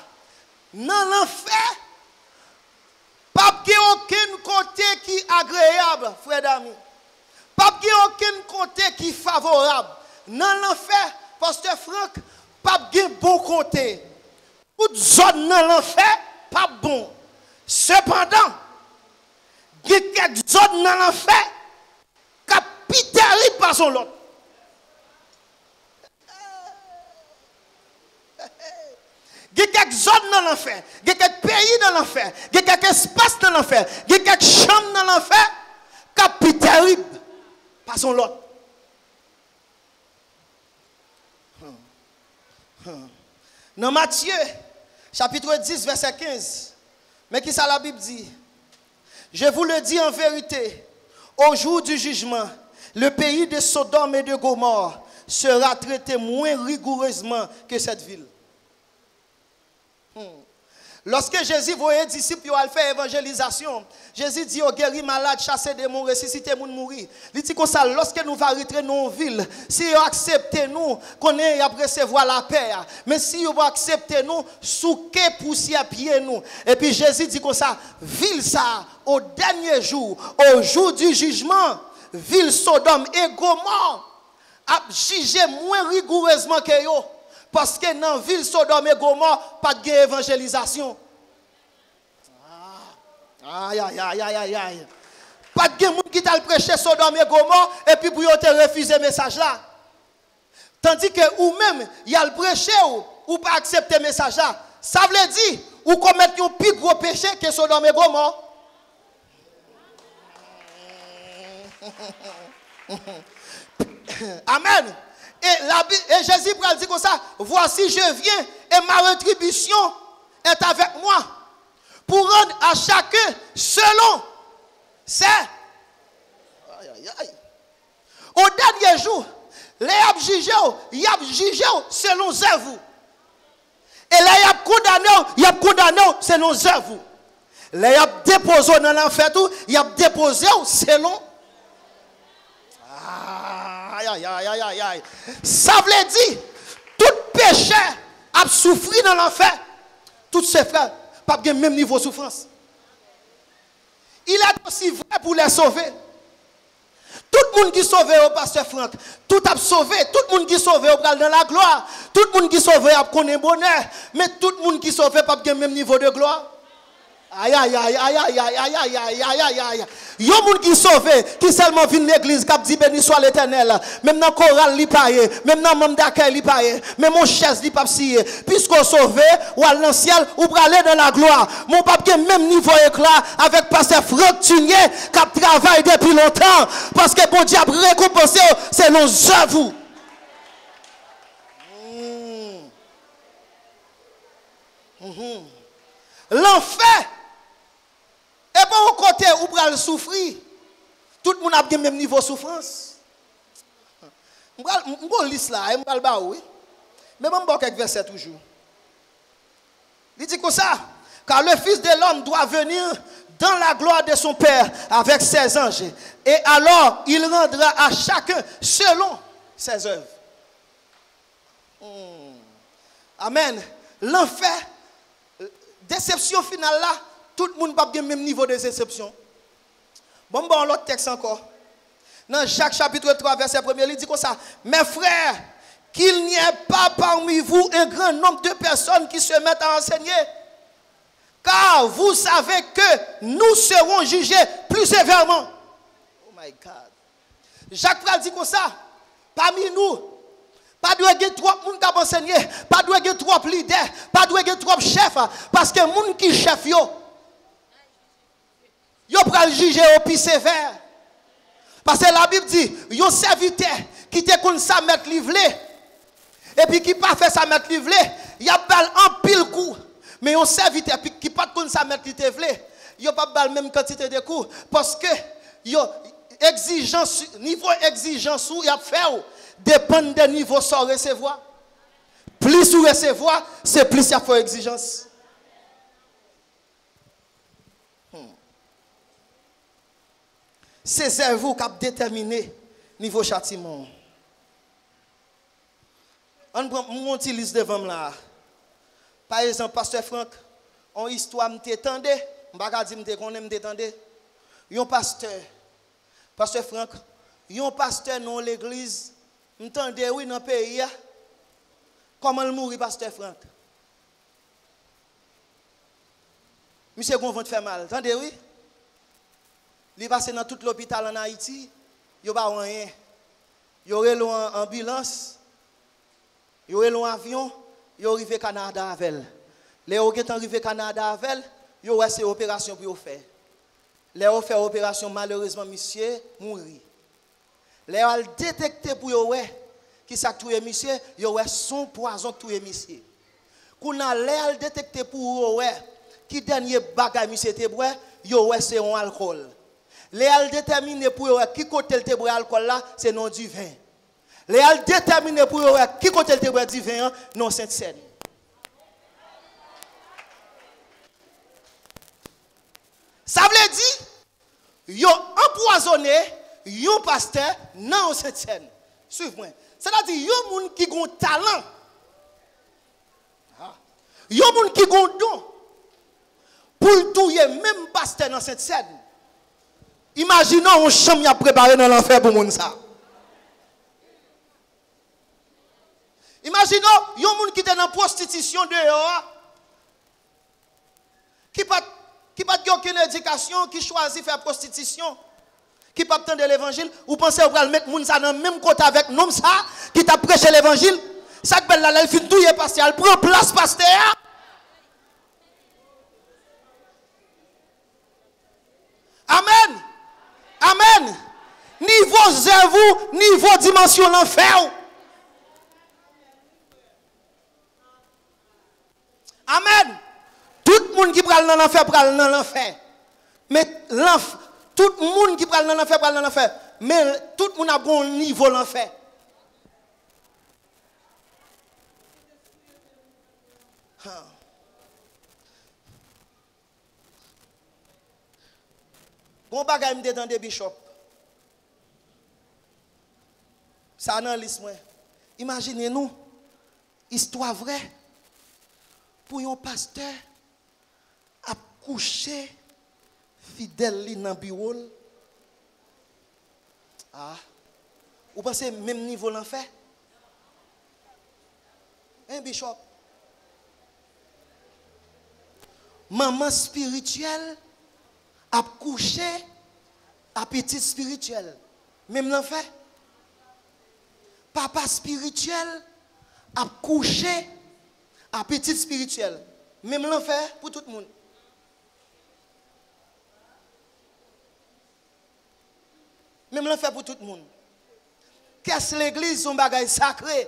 Dans l'enfer, pas aucun côté qui est agréable, frère d'amis. Pas aucun côté qui est favorable. Dans l'enfer, pasteur Franck, pas bon côté. Toute zone dans l'enfer, pas bon. Cependant, il y a quelques zones dans l'enfer qui sont terribles par son lot. Il y a quelques zones dans l'enfer, il y a quelques pays dans l'enfer, il y a quelques espaces dans l'enfer, il y a quelques chambres dans l'enfer qui sont terribles par son lot. Dans Matthieu, chapitre 10, verset 15, mais qui ça la Bible dit? Je vous le dis en vérité, au jour du jugement, le pays de Sodome et de Gomorrhe sera traité moins rigoureusement que cette ville. Lorsque Jésus voyait les disciples faire évangélisation, Jésus dit aux guéris malades, chasser des démons, ressusciter les gens mourir. Il dit comme ça, lorsque nous allons rentrer dans nos villes, si vous acceptez nous, qu'on est à recevoir la paix. Mais si vous acceptez nous, souquez poussière à pied nous. Et puis Jésus dit comme ça, ville ça, au dernier jour, au jour du jugement, ville Sodome et Gomorrhe, a jugé moins rigoureusement que vous. Parce que dans la ville Sodome et Gomorrhe, pas de évangélisation. Aïe, aïe, aïe, aïe, aïe. Pas de monde qui t'a prêché Sodome et Gomorrhe et puis pour te refuser le message là. Tandis que ou même, il y a le prêché ou pas accepter le message là. Ça veut dire, ou commettre un plus gros péché que Sodome et Gomorrhe. Amen. Et Jésus dit comme ça, voici je viens et ma rétribution est avec moi pour rendre à chacun selon ses. Aïe, aïe, aïe. Au dernier jour, les a jugé selon ses œuvres. Et les a condamné selon ses œuvres. Les a déposé dans l'enfer tout, il a déposé selon. Aïe, aïe, aïe, aïe, aïe. Ça veut dire, tout péché a souffert dans l'enfer. Tous ses frères, pas le même niveau de souffrance. Il est aussi vrai pour les sauver. Tout le monde qui sauve au pasteur Franck, tout a sauvé. Tout le monde qui sauve au dans la gloire. Tout le monde qui sauve a connaît bonheur. Mais tout le monde qui sauve pas le même niveau de gloire. Aïe, aïe, aïe, aïe, aïe, aïe, aïe, aïe, aïe, aïe, aïe, aïe. Il y a des gens qui sauvé, qui seulement viennent l'église, qui dit béni soit l'Éternel. Même dans le choral, il paye. Même dans le membre d'accueil, il paye. Même mon chaise, il pas scié. Puisqu'on sauvé, ou à l'ancien, ou pour aller dans la gloire. Mon papier, même niveau éclat, avec pasteur Franck Tunier, qui travaille depuis longtemps. Parce que bon Dieu a récompensé, c'est nos œuvres. L'enfer. Et bon côté où pour le souffrir, tout le monde a le même niveau de souffrance. Je vais lire là, je vais le oui. Mais je vais quelques versets toujours. Il dit comme ça, car le Fils de l'homme doit venir dans la gloire de son Père avec ses anges. Et alors, il rendra à chacun selon ses œuvres. Amen. L'enfer, déception finale là, tout le monde n'a pas le même niveau de déception. Bon, l'autre texte encore. Dans Jacques chapitre 3, verset 1, il dit comme ça. Mes frères, qu'il n'y ait pas parmi vous un grand nombre de personnes qui se mettent à enseigner. Car vous savez que nous serons jugés plus sévèrement. Oh my God. Jacques Pral dit comme ça. Parmi nous, pas de gens trop moun qui enseigner, pas de gens trop leaders, pas de gens trop chefs, parce que moun qui chef yo pral juger au plus sévère. Parce que la Bible dit, yon serviteur qui te kon sa mettre livré et puis qui pas fait sa mettre livré, y a bal en pile coup. Mais yon serviteur qui pas kon sa mettre livré, yo pas bal même quantité de coups parce que yo exigence niveau exigence ou y a fait dépend de niveau sans recevoir. Plus ou recevoir, c'est plus il faut exigence. C'est cerveau qui a déterminé niveau châtiment. On prend mon petit liste devant là. Par exemple, pasteur Franck, on histoire m'étendé, m'baka di m'te connaît m'étendé. Yon pasteur Franck, yon pasteur non l'église, m'tendé oui dans pays. Comment il mourit pasteur Franck? Monsieur gon vont faire mal, entendez oui? Il passe dans tout l'hôpital en Haïti, il n'y a pas rien. Il y aurait une ambulance, il y aurait un avion, il y aurait arrivé au Canada avec elle. Les gens qui sont arrivés au Canada avec elle, il y aurait ces opérations pour faire. Les gens fait opération, malheureusement, monsieur, mourir. Les gens détecté pour eux, qui s'est tué monsieur, il y aurait son poison tué monsieur. Quand on a détecté pour eux, qui dernier bagage monsieur te boire, il y aurait c'est un alcool. Les al déterminé pour qui côté le te boire alcool là, c'est non du vin. Les al déterminé pour qui côté le te boire du vin, non Sainte-Seine. Ça veut dire yo empoisonné yon pasteur non Sainte-Seine. Suivez-moi. C'est-à-dire yon moun qui gon talent. Yon moun qui gon don pour touyer même pasteur dans Sainte-Seine. Imaginons un chambre a préparé dans l'enfer pour moun ça. Imaginons un monde qui est dans la prostitution dehors, qui n'a pas aucune éducation, qui choisit faire prostitution, qui n'a pas attendre l'évangile, ou pensez qu'on va mettre moun ça dans le même côté avec nous ça, qui t'a prêché l'évangile, ça que là, il finit douiller pasteur, il prend place pasteur. Amen. Amen. Niveau cerveau, niveau dimension l'enfer. Amen. Tout le monde qui prend dans l'enfer prend dans l'enfer. Mais tout le monde qui prend dans l'enfer prend dans l'enfer. Mais tout le monde a bon niveau l'enfer. Bon bagay m'de dans des bishop. Ça nan liste moi. Imaginez-nous histoire vraie pour un pasteur à coucher fidèle li dans bureau. Ah. Vous pensez même niveau l'enfer? Un bishop. Maman spirituelle à coucher à petit spirituel. Même l'enfer. Papa spirituel à coucher à petit spirituel. Même l'enfer pour tout le monde. Même l'enfer pour tout le monde. Qu'est-ce que l'église, son bagage sacré?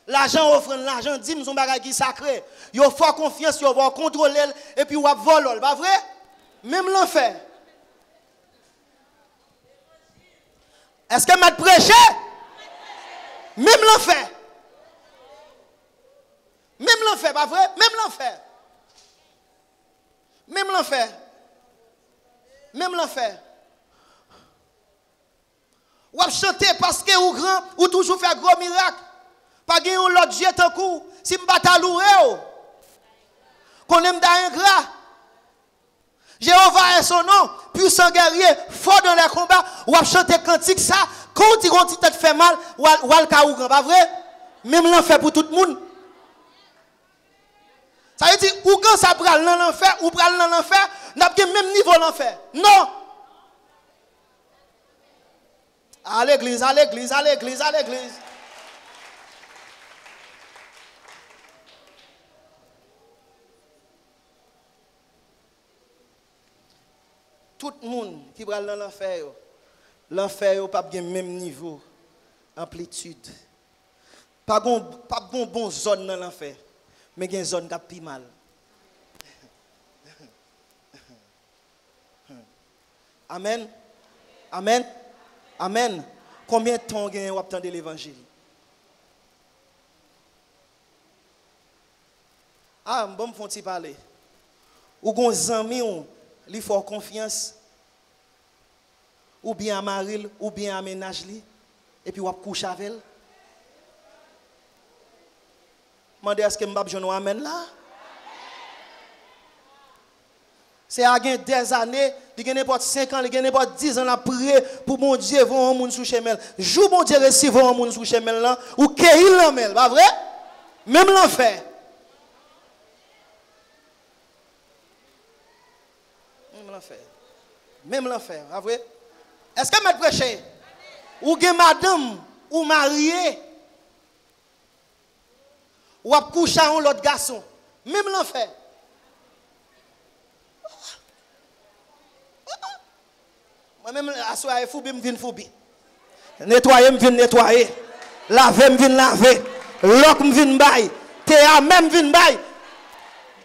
L'argent offre, l'argent dit, son bagage qui sacré. Yo faut confiance, yo va contrôler et puis on vole, pas vrai? Même l'enfer. Est-ce que m'a prêché? Même l'enfer. Même l'enfer, pas vrai? Même l'enfer. Même l'enfer. Même l'enfer. Ou chanter parce que ou grand, ou toujours faire gros miracle. Pas gagner l'autre Dieu tant coup. Si m'pas ta louer, qu'on aime d'ingrat. Jéhovah est son nom, puissant guerrier, fort dans les combats, ou a chanter cantique ça, quand il te fait mal, ou al kaougan, pas vrai? Même l'enfer pour tout le monde. Ça veut dire, ou quand ça pral dans l'enfer, ou pral dans l'enfer, n'a pas le même niveau l'enfer. Non. À l'église, à l'église, à l'église, à l'église. Tout le monde qui va dans l'enfer, l'enfer n'a pas le même niveau, amplitude. Pas de bonne zone dans l'enfer, mais il y a une zone qui a plus mal. Amen. Amen. Amen. Combien de temps vous avez entendu l'évangile? Ah, bon, me font-ils parler. Ou gon zami li faut confiance, ou bien à maril, ou bien à ménage li, et puis ou couche avec elle. Mandez est-ce que m'bab jono amen là? C'est à des années, il y a n'importe 5 ans, il y a n'importe 10 ans à prier pour mon Dieu voir un monde sous chemin. Jou mon Dieu recevoir un monde sous chemin là, ou qu'il l'amène, pas vrai? Même l'enfer. Même l'enfer, pas vrai? Est-ce que je prêcher? Ou gen madame ou marié, ou a couché avec l'autre garçon, même l'enfer. Moi-même, à soir, je foubi, je viens foubi. Nettoyer, je viens nettoyer. Laver, je viens laver. Lock, je viens bailler. Théa, même, je viens bailler.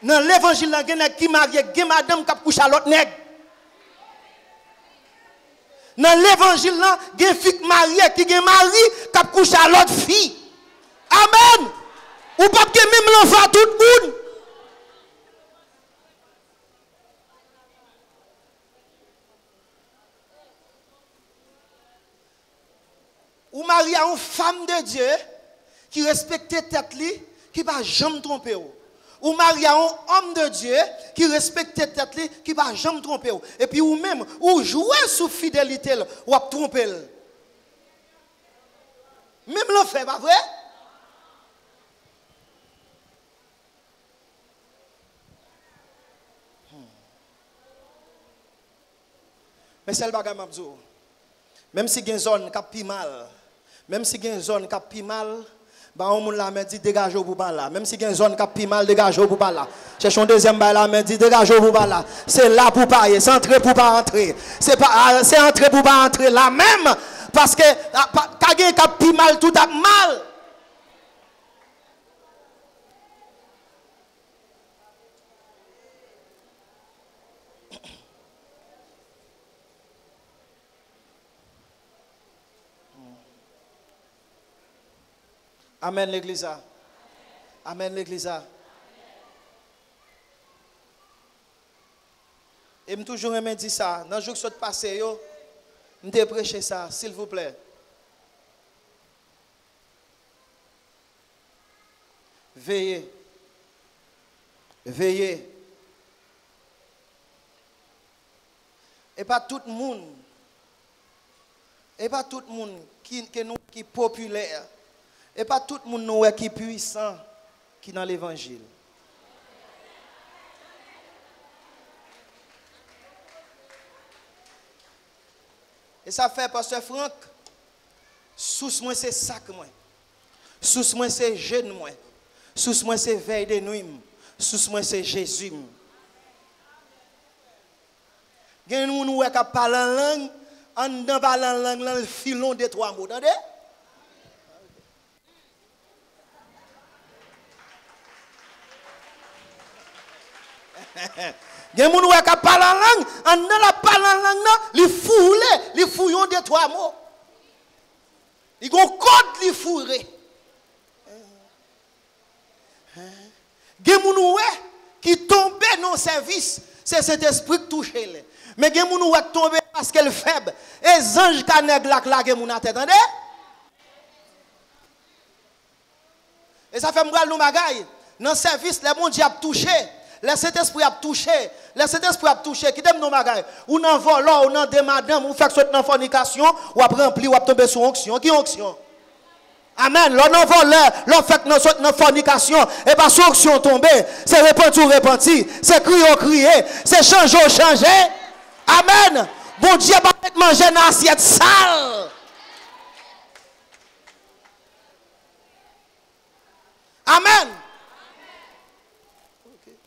Dans l'évangile, il y a qui marié, il y a madame qui a couché à l'autre nègre. Dans l'évangile, il y a une fille mariée qui a mari qui a couché à l'autre fille. Amen. Ou pas que même l'enfant tout le monde. Ou marié à une femme de Dieu qui respecte tête li, qui va jamais tromper. Ou marié à un homme de Dieu qui respecte tête li, qui va jamais tromper. Et puis ou même ou jouer sous fidélité ou a tromper. Même l'enfer, pas vrai? Mais c'est le bagage m'abdou. Même si il y a une zone qui a plus mal, même si il y a une zone qui a plus mal, bah on la met dit dégagez pour pas là. Même si il y a une zone qui a plus mal, dégagez pour pas là. Cherchons deuxième bail là, mais dit dégagez pour pas là. C'est là pour pas y, c'est entrer pour pas entrer. C'est entrer pour pas entrer là même parce que quelqu'un qui a plus mal tout a mal. Amen l'église. Amen l'église. Et je toujours aimé dire ça. Dans le jour que je suis passé, je te prêcher ça, s'il vous plaît. Veillez. Veillez. Et pas tout le monde. Et pas tout le monde qui est populaire. Et pas tout le monde qui est puissant qui est dans l'évangile. Et ça fait, pasteur Franck, sous moi c'est sac moi. Sous moi c'est jeûne moi. Sous moi c'est veille de nuit. Sous moi c'est Jésus. Il y a des gens qui parlent en langue, en dedans parlent en langue, dans le filon de 3 mots. Entendez? Il y a des gens qui parlent en langue, en dedans la parle en langue, ils fouillent de 3 mots. Ils ont code les fourrés. Il y a des gens qui tombent dans le service, c'est cet esprit qui touche. Mais il y a des gens qui tombent parce qu'elle est faible. Et les anges qui sont là, qui sont là, attendez? Et ça fait m'bral nous bagaille. Dans le service, les bon Dieu a touché. Les Saint-Esprit a touché. Les Saint-Esprit a touché. Qui t'aime nos bagailles. Ou dans volant, ou dans des madames, ou fait que dans fornication, ou après rempli, ou après tomber sur onction. Qui onction? Amen. L'on en voleur, l'on fait que dans fornication, et pas sur onction tomber. C'est repenti ou repenti. C'est crier ou crier. C'est changer ou changer. Amen. Bon Dieu va manger dans l'assiette sale. Amen. Okay.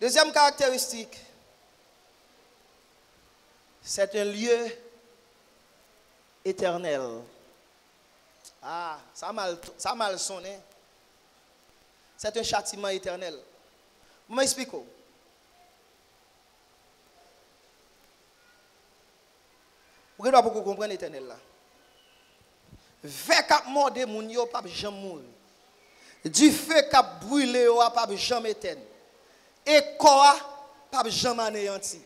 Deuxième caractéristique, c'est un lieu éternel. Ah, ça a mal sonné. C'est un châtiment éternel. Je m'explique. Vous ne pouvez pas comprendre l'éternel là. Vek a mordé moun yo pas jamais mourir. Du feu qui a brûlé yo pas jamais éteindre. Et quoi pas jamais anéanti.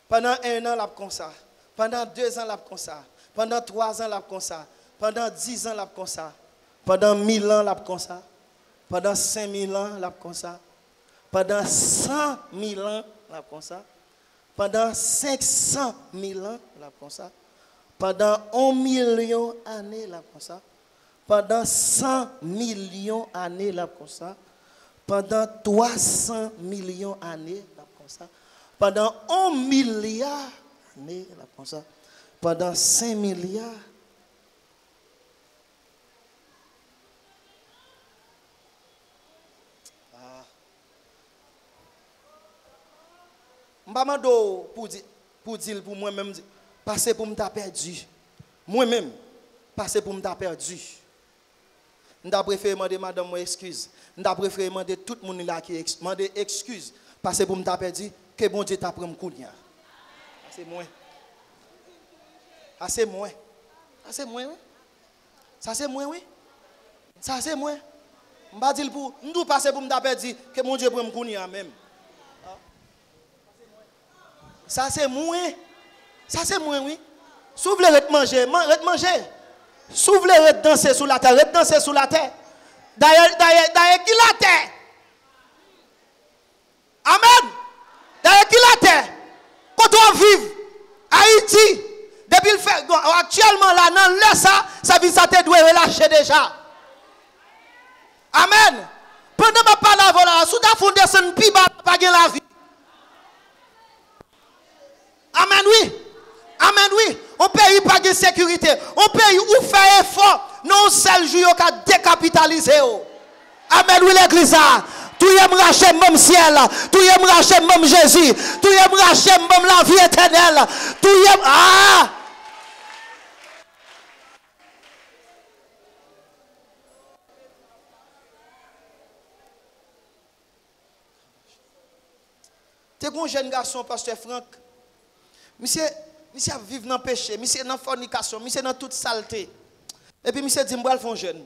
Pendant 1 an, l'a comme ça. Pendant 2 ans, l'a comme ça. Pendant 3 ans, l'a comme ça. Pendant 10 ans, l'a comme ça. Pendant 1000 ans, l'a comme ça. Pendant 5000 ans, l'a comme ça. Pendant 100 000 ans, l'a comme ça. Pendant 500 000 ans, l'a comme ça. Pendant 1 million d'années, l'a comme ça. Pendant 100 millions d'années, l'a comme ça. Pendant 300 millions d'années, l'a comme ça. Pendant 1 milliard d'années, là, comme ça. Pendant 5 milliards. Je ne vais pas pour dire pour moi-même, passer pour me perdu. Moi-même, passer pour me perdu. Je préfère demander madame moi excuse. Je préfère demander tout le monde là qui demande excuse. Passer pour me perdu. Que bon Dieu t'a pris mon coup. C'est moins. C'est moins. C'est moins, oui. Ça c'est moins, oui. Ça c'est moins. Je ne vais pas dire pour nous passer pour me perdu. Que mon Dieu prend mon coup même. Ça c'est moins. Ça c'est moins, oui. S'ouvre les manger, manger. S'ouvre les danser sous la terre, danser sous la terre. D'ailleurs, qui la terre? Amen. D'ailleurs, qui la terre? Quand on vit Haïti, depuis le fait, actuellement là, non, là, ça vit ça te doit relâcher déjà. Amen. Pendant que je parle là, sous ta fondation, pi bas, pas la vie. Amen, oui. Amen, oui. On pays pas de sécurité. On pays où fait effort. Non, seul jour qui a décapitalisé. Amen, oui, l'église. Tout y aime racheter même ciel. Tout y aime racheter même Jésus. Tout y aime racheter même la vie éternelle. Tout y aime. Ah! Tu es un jeune garçon, pasteur Franck. Monsieur vivre dans le péché, monsieur dans la fornication, monsieur dans toute saleté. Et puis monsieur dit, je vais faire jeune.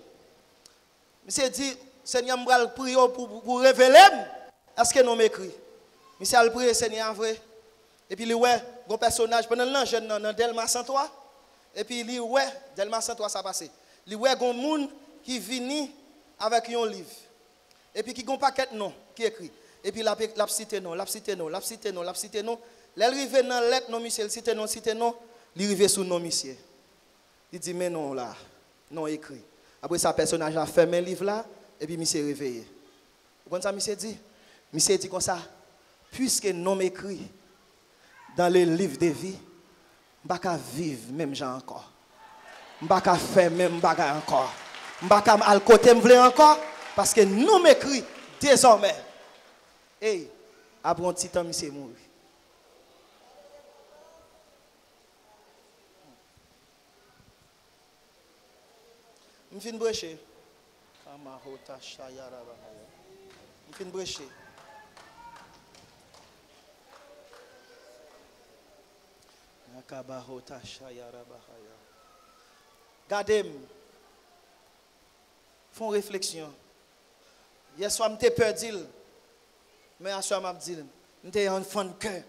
Monsieur dit, Seigneur, je vais prier pour révéler. Est-ce que nous m'écrit? Monsieur a prié, Seigneur, vrai. Et puis il ouais, un personnage, pendant le jeune dans Delma 103. Et puis il ouais, Delma 103 ça passe. Il ouais, un monde qui vient avec un livre. Et puis qui a un paquet de noms qui écrit. Et puis la cité non, la cité non, la cité non, la cité non. L'arrivée dans la lettre non monsieur, cité non, il arrive sur non monsieur. Il dit mais non là, non écrit. Après ça personnage a fermé le livre là et puis monsieur réveillé. Vous comprenez ça monsieur dit? Monsieur dit comme ça, puisque non écrit dans le livre de vie, je ne vais pas vivre même gens encore. Je ne vais pas faire même bagarre encore. Je ne vais pas aller côté me encore parce que non m'écrit désormais. Hey, après un petit temps monsieur mourir. Je finis de brécher. Je finis de brécher. Gardez-moi. Font réflexion. Hier soir, je t'ai perdu. Mais à ce moment, je dis, je enfant de cœur.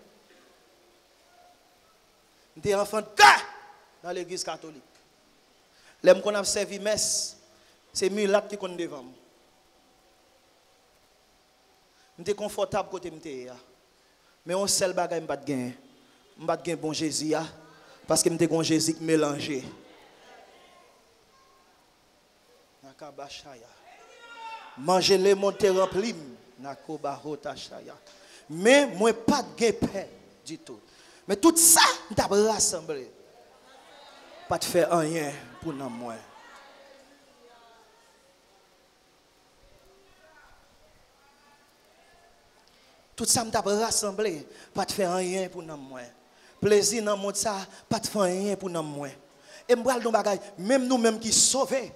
Je suis enfant de cœur dans l'église catholique. L'homme qu'on a servi messe, c'est Mulat qui est devant moi. Je suis confortable côté de moi. Mais on seul bagage, je ne vais pas gagner bon Jésus. Parce que je suis un Jésus mélangé. Manger les monter rempli. Mais moi pas de paix du tout. Mais tout ça, je t'ai rassemblé. Pas de faire rien pour nous moi. Tout ça, je t'ai rassemblé. Pas de faire rien pour nous moi. Plaisir dans le monde, ça, pas de faire rien pour nous moi. Et même nous-mêmes qui sauvés.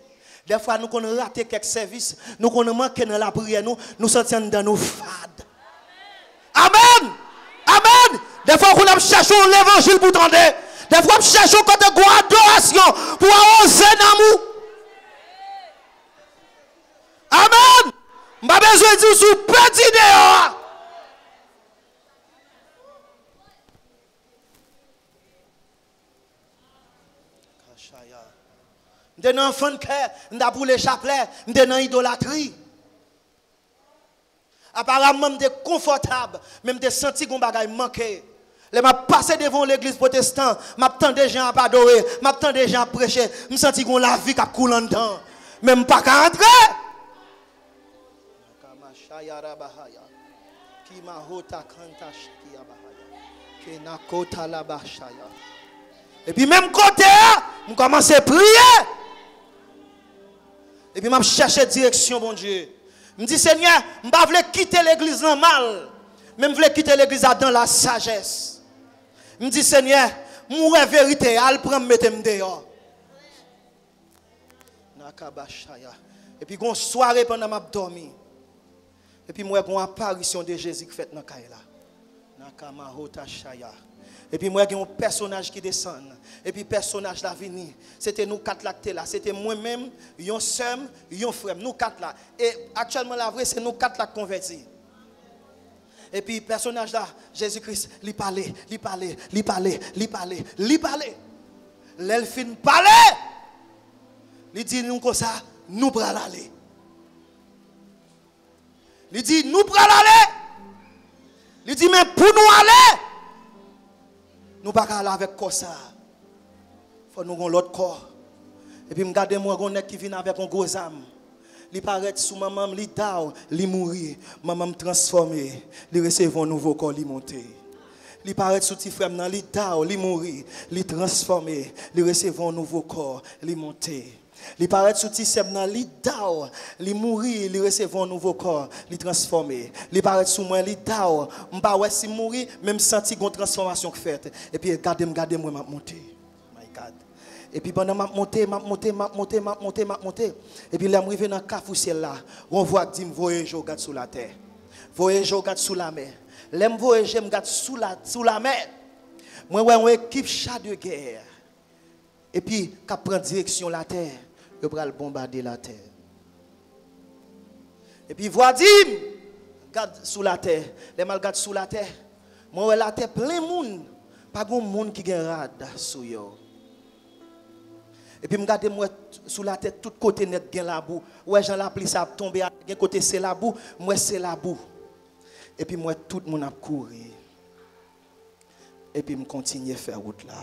Des fois, nous avons raté quelques services, nous avons manqué dans la prière, nous sentons dans nos fades. Amen! Amen! Des fois, nous cherchons l'évangile pour tendre. Des fois, nous cherchons côté de adoration pour oser dans nous. Amen! Je n'ai pas besoin de dire sous petit dehors. Je suis un enfant de cœur, je suis pour les chapelets, je suis dans l'idolâtrie. Apparemment, je suis confortable, même je senti que je suis manqué. Je suis passé devant l'église protestante, je m'attends des gens à adorer, je m'attends des gens à prêcher, je senti que la vie qui coule en dedans. Même pas qu'à entrer. Et puis même côté, je commence à prier. Et puis je cherche direction, bon Dieu. Je me dis, Seigneur, je ne veux pas quitter l'église normal, mais je veux quitter l'église dans la sagesse. Je me dis, Seigneur, mon vérité, elle prend me mettre dehors. Et puis, une soirée pendant que je dormi. Et puis, moi, j'ai une apparition de Jésus qui fait dans la Et puis moi, il y a un personnage qui descend. Et puis personnage là venu. C'était nous quatre là qui là. C'était moi-même, yon soeur, yon frère. Nous quatre là. Et actuellement, la vraie, c'est nous quatre là convertis. Et puis personnage là, Jésus-Christ, lui parlait, lui parlait, lui parlait, lui parlait, lui parlait. L'elfine parlait. Il dit nous comme ça, nous prenons aller. Il dit nous prenons aller. Il dit mais pour nous aller. Nous ne pouvons pas aller avec quoi ça. Il faut nous avoir l'autre corps. Et puis, regardez moi un qui vient avec un gros âme. Il paraît sous maman, il dort, il mourit. Maman transformé, il recevait un nouveau corps, il monté. Il paraît sous petit frère, il dort, il mourit, il transformé, il recevait un nouveau corps, il monté. Il paraît sous petit seb dans il dort, il mourit, il recevait un nouveau corps, il transformé. Il paraît sous moi, il dort, on pas ouais si mourir, même senti une transformation faite. Et puis regardez moi m'a monter. My God. Et puis pendant m'a monter. Et puis là m'arrivé dans cafou ciel là, on voit dit voyage regarde sous la terre. Voyage regarde sous la mer. L'aime voyage me regarde sous la mer. Moi ouais une équipe chat de guerre. Et puis qui prend direction la terre. Je vais bombarder la terre. Et puis, voici, regarde sous la terre. Les mal regarde sous la terre. Moi, la terre plein de monde. Pas de monde qui a rad sous yo. Et puis, regarde moi sous la terre, tout côté net gen la boue. Ouais, j'en la pli ça tomber à côté c'est la boue, moi c'est la boue. Et puis moi tout le monde a couru. Et puis, je continue à faire route là.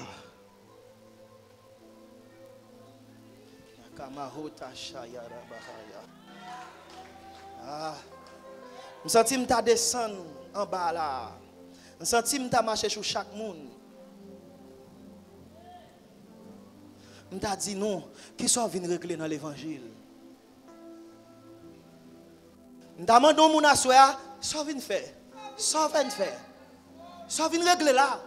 Je sens que je descends en bas là. Je sens que je marche sur chaque monde. Je me dis non, qui sont venus régler dans l'évangile? Je demande au monde à soi, ça vient faire. Ça vient faire. Ça vient régler là.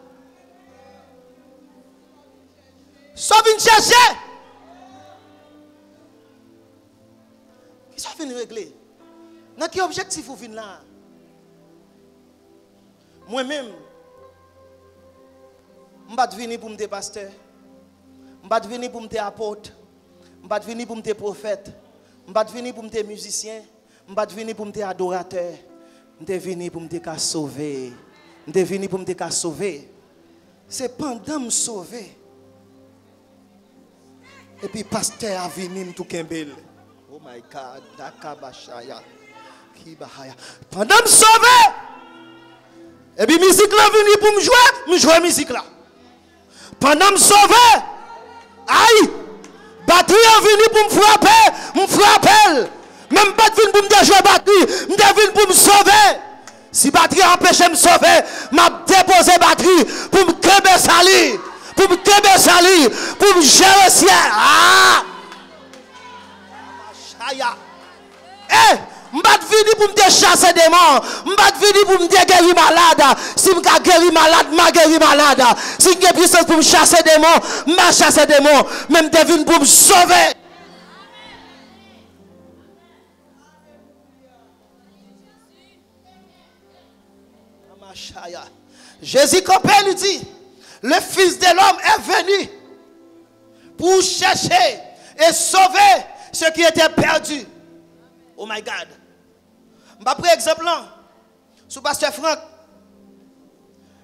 Ça vient chercher. Ça vient régler. Dans quel objectif vous venez là? Moi-même, je ne vais pas venir pour me dire pasteur. Je ne vais pas venir pour me dire apôtre. Je ne vais pas venir pour me dire prophète. Je ne vais pas venir pour me dire musicien. Je ne vais pas venir pour me dire adorateur. Je suis venu pour me sauver. Je suis venu pour me sauver. C'est pendant me sauver. Et puis pasteur a venu tout kembel. Oh my God, Dakabashaya. Kibahaya. Pendant me sauver. Et puis musique là venu pour me jouer musique là. Pendant me sauver. Aïe. Batterie est venu pour me frapper. Même pas de pour me jouer batterie, me venu pour me sauver. Si batterie empêche de me sauver, m'a déposé batterie pour me créer sali, pour me créer sali, pour me gérer ciel. Ah! Eh! M'bat vini pour me chasser des morts, m'bat vini pour me guérir malade. Si me guérir malade, m'a guérir malade. Si j'ai puissance pour me chasser des morts, m'a chasser des morts, même devine pour me sauver. Jésus campé lui dit, le Fils de l'homme est venu pour chercher et sauver ceux qui étaient perdus. Oh my God. Je vais prendre exemple là, sous pasteur Franck.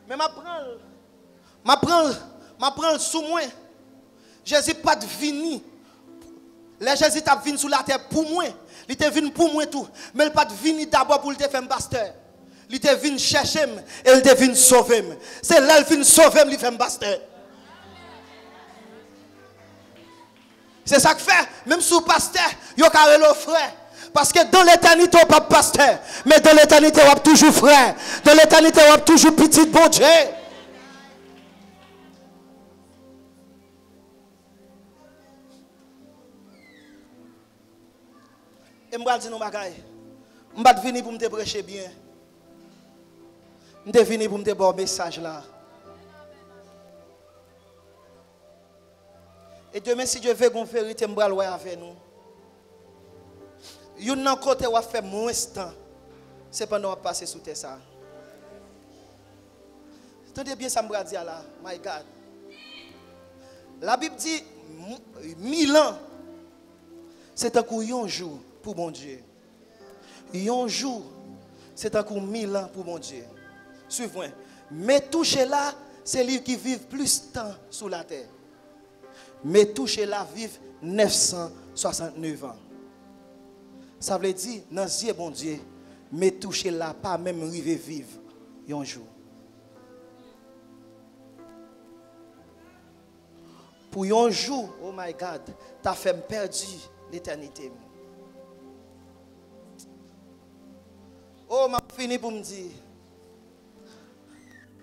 Mais je prends sous moi. Jésus pas de vini. Les Jésus t'a venu sur la terre pour moi. Il était venu pour moi tout. Mais il pas de vini d'abord pour le faire un pasteur. Il était venu chercher et il était venu sauver. C'est là qu'il vient sauver, il fait un pasteur. C'est ça que fait, même sous pasteur, il y a carré le frère. Parce que dans l'éternité, on pas pasteur. Mais dans l'éternité, on a toujours frère. Dans l'éternité, on a toujours petit bon Dieu. Et je vais dire nos bagailles. Je vais venir pour me prêcher bien. Je vais venir pour me dire un message là. Et demain, si Dieu veut qu'on vérité, je vais aller avec nous. Il y a un côté où on fait moins de temps. C'est pendant qu'on passe sous terre ça. Attendez bien ça me dire là. My God. La Bible dit 1000 ans. C'est un coup un jour pour mon Dieu. Un jour, c'est un coup 1000 ans pour mon Dieu. Suivez-moi. Mais toucher là, c'est lui qui vit plus de temps sous la terre. Mais toucher là, vivent 969 ans. Ça veut dire, dans Dieu, bon Dieu, mais toucher là, pas même arriver vivre un jour. Pour un jour, oh my God, tu as fait perdre l'éternité. Oh, m'a fini pour me dire,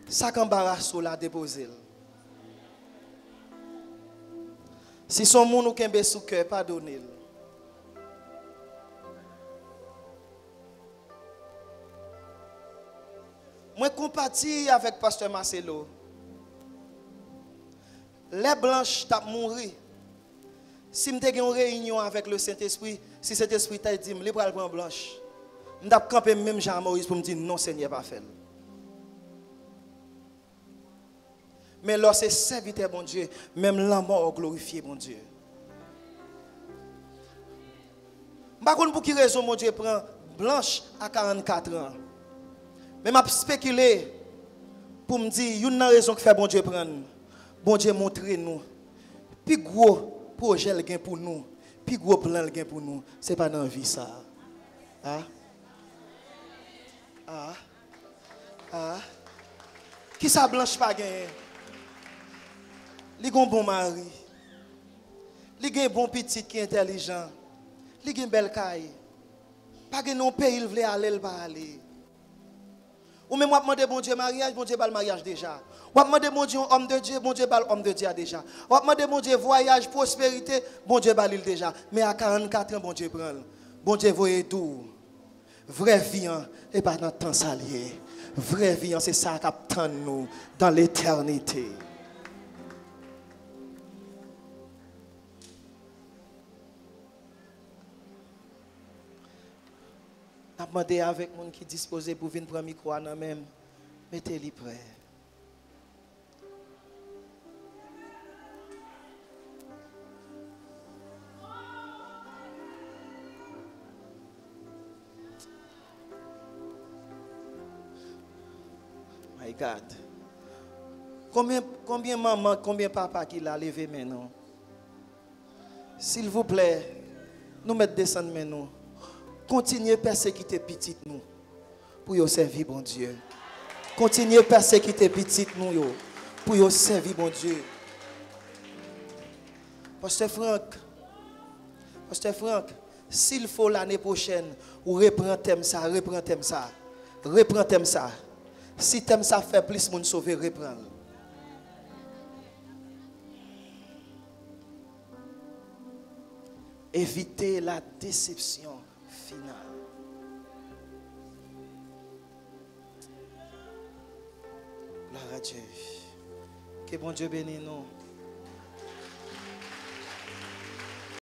ça qu'embarrasse là déposer. Si son monde ou kembe sous cœur, pardonnez-le. Moi, compatis avec pasteur Marcelo. Les blanches t'a mouru. Si je fais une réunion avec le Saint-Esprit, si cet esprit t'a dit, je vais prendre blanche. Je vais camper même Jean-Maurice pour me dire non, Seigneur, pas fait. Mais lorsque c'est serviteur, bon Dieu, même la mort glorifié, bon Dieu. Je ne sais pas pour quelle raison, mon Dieu, prend blanche à 44 ans. Mais je spéculé pour me dire, il y a une raison qui fait bon Dieu prendre. Bon Dieu montre nous. Puis gros projet le gain pour nous. Puis gros plan le gain pour nous. Ce n'est pas dans la vie ça. Ah? Ah? Ah? Qui ça blanche pas gagner? Il a un bon mari. Il a un bon petit qui est intelligent. Il a une belle caille. Pas que non pays il veut aller, il va aller. Ou même moi demander bon Dieu mariage, bon Dieu bal mariage déjà. Ou demander bon Dieu homme de Dieu, bon Dieu bal homme de Dieu déjà. Ou demander bon Dieu voyage, prospérité, bon Dieu bal il déjà. Mais à 44 ans bon Dieu prend. Bon Dieu voyez tout. Vraie vie et pas dans le temps salier. Vraie vie c'est ça qui attend nous dans l'éternité. Je demande avec les gens qui sont disposés pour venir prendre le micro, même, mettez-les prêts. my God. Combien maman, combien papa qui l'a levé maintenant? S'il vous plaît, nous mettons descendre maintenant. Continuez à persécuter petit nous pour y servir bon Dieu. Continuez à persécuter petit nous pour y servir bon Dieu. Pasteur Franck, s'il faut l'année prochaine, ou reprend thème ça. Si thème ça fait plus moun sauver, reprend. Évitez la déception finale. Gloire à Dieu. Que bon Dieu bénisse nous.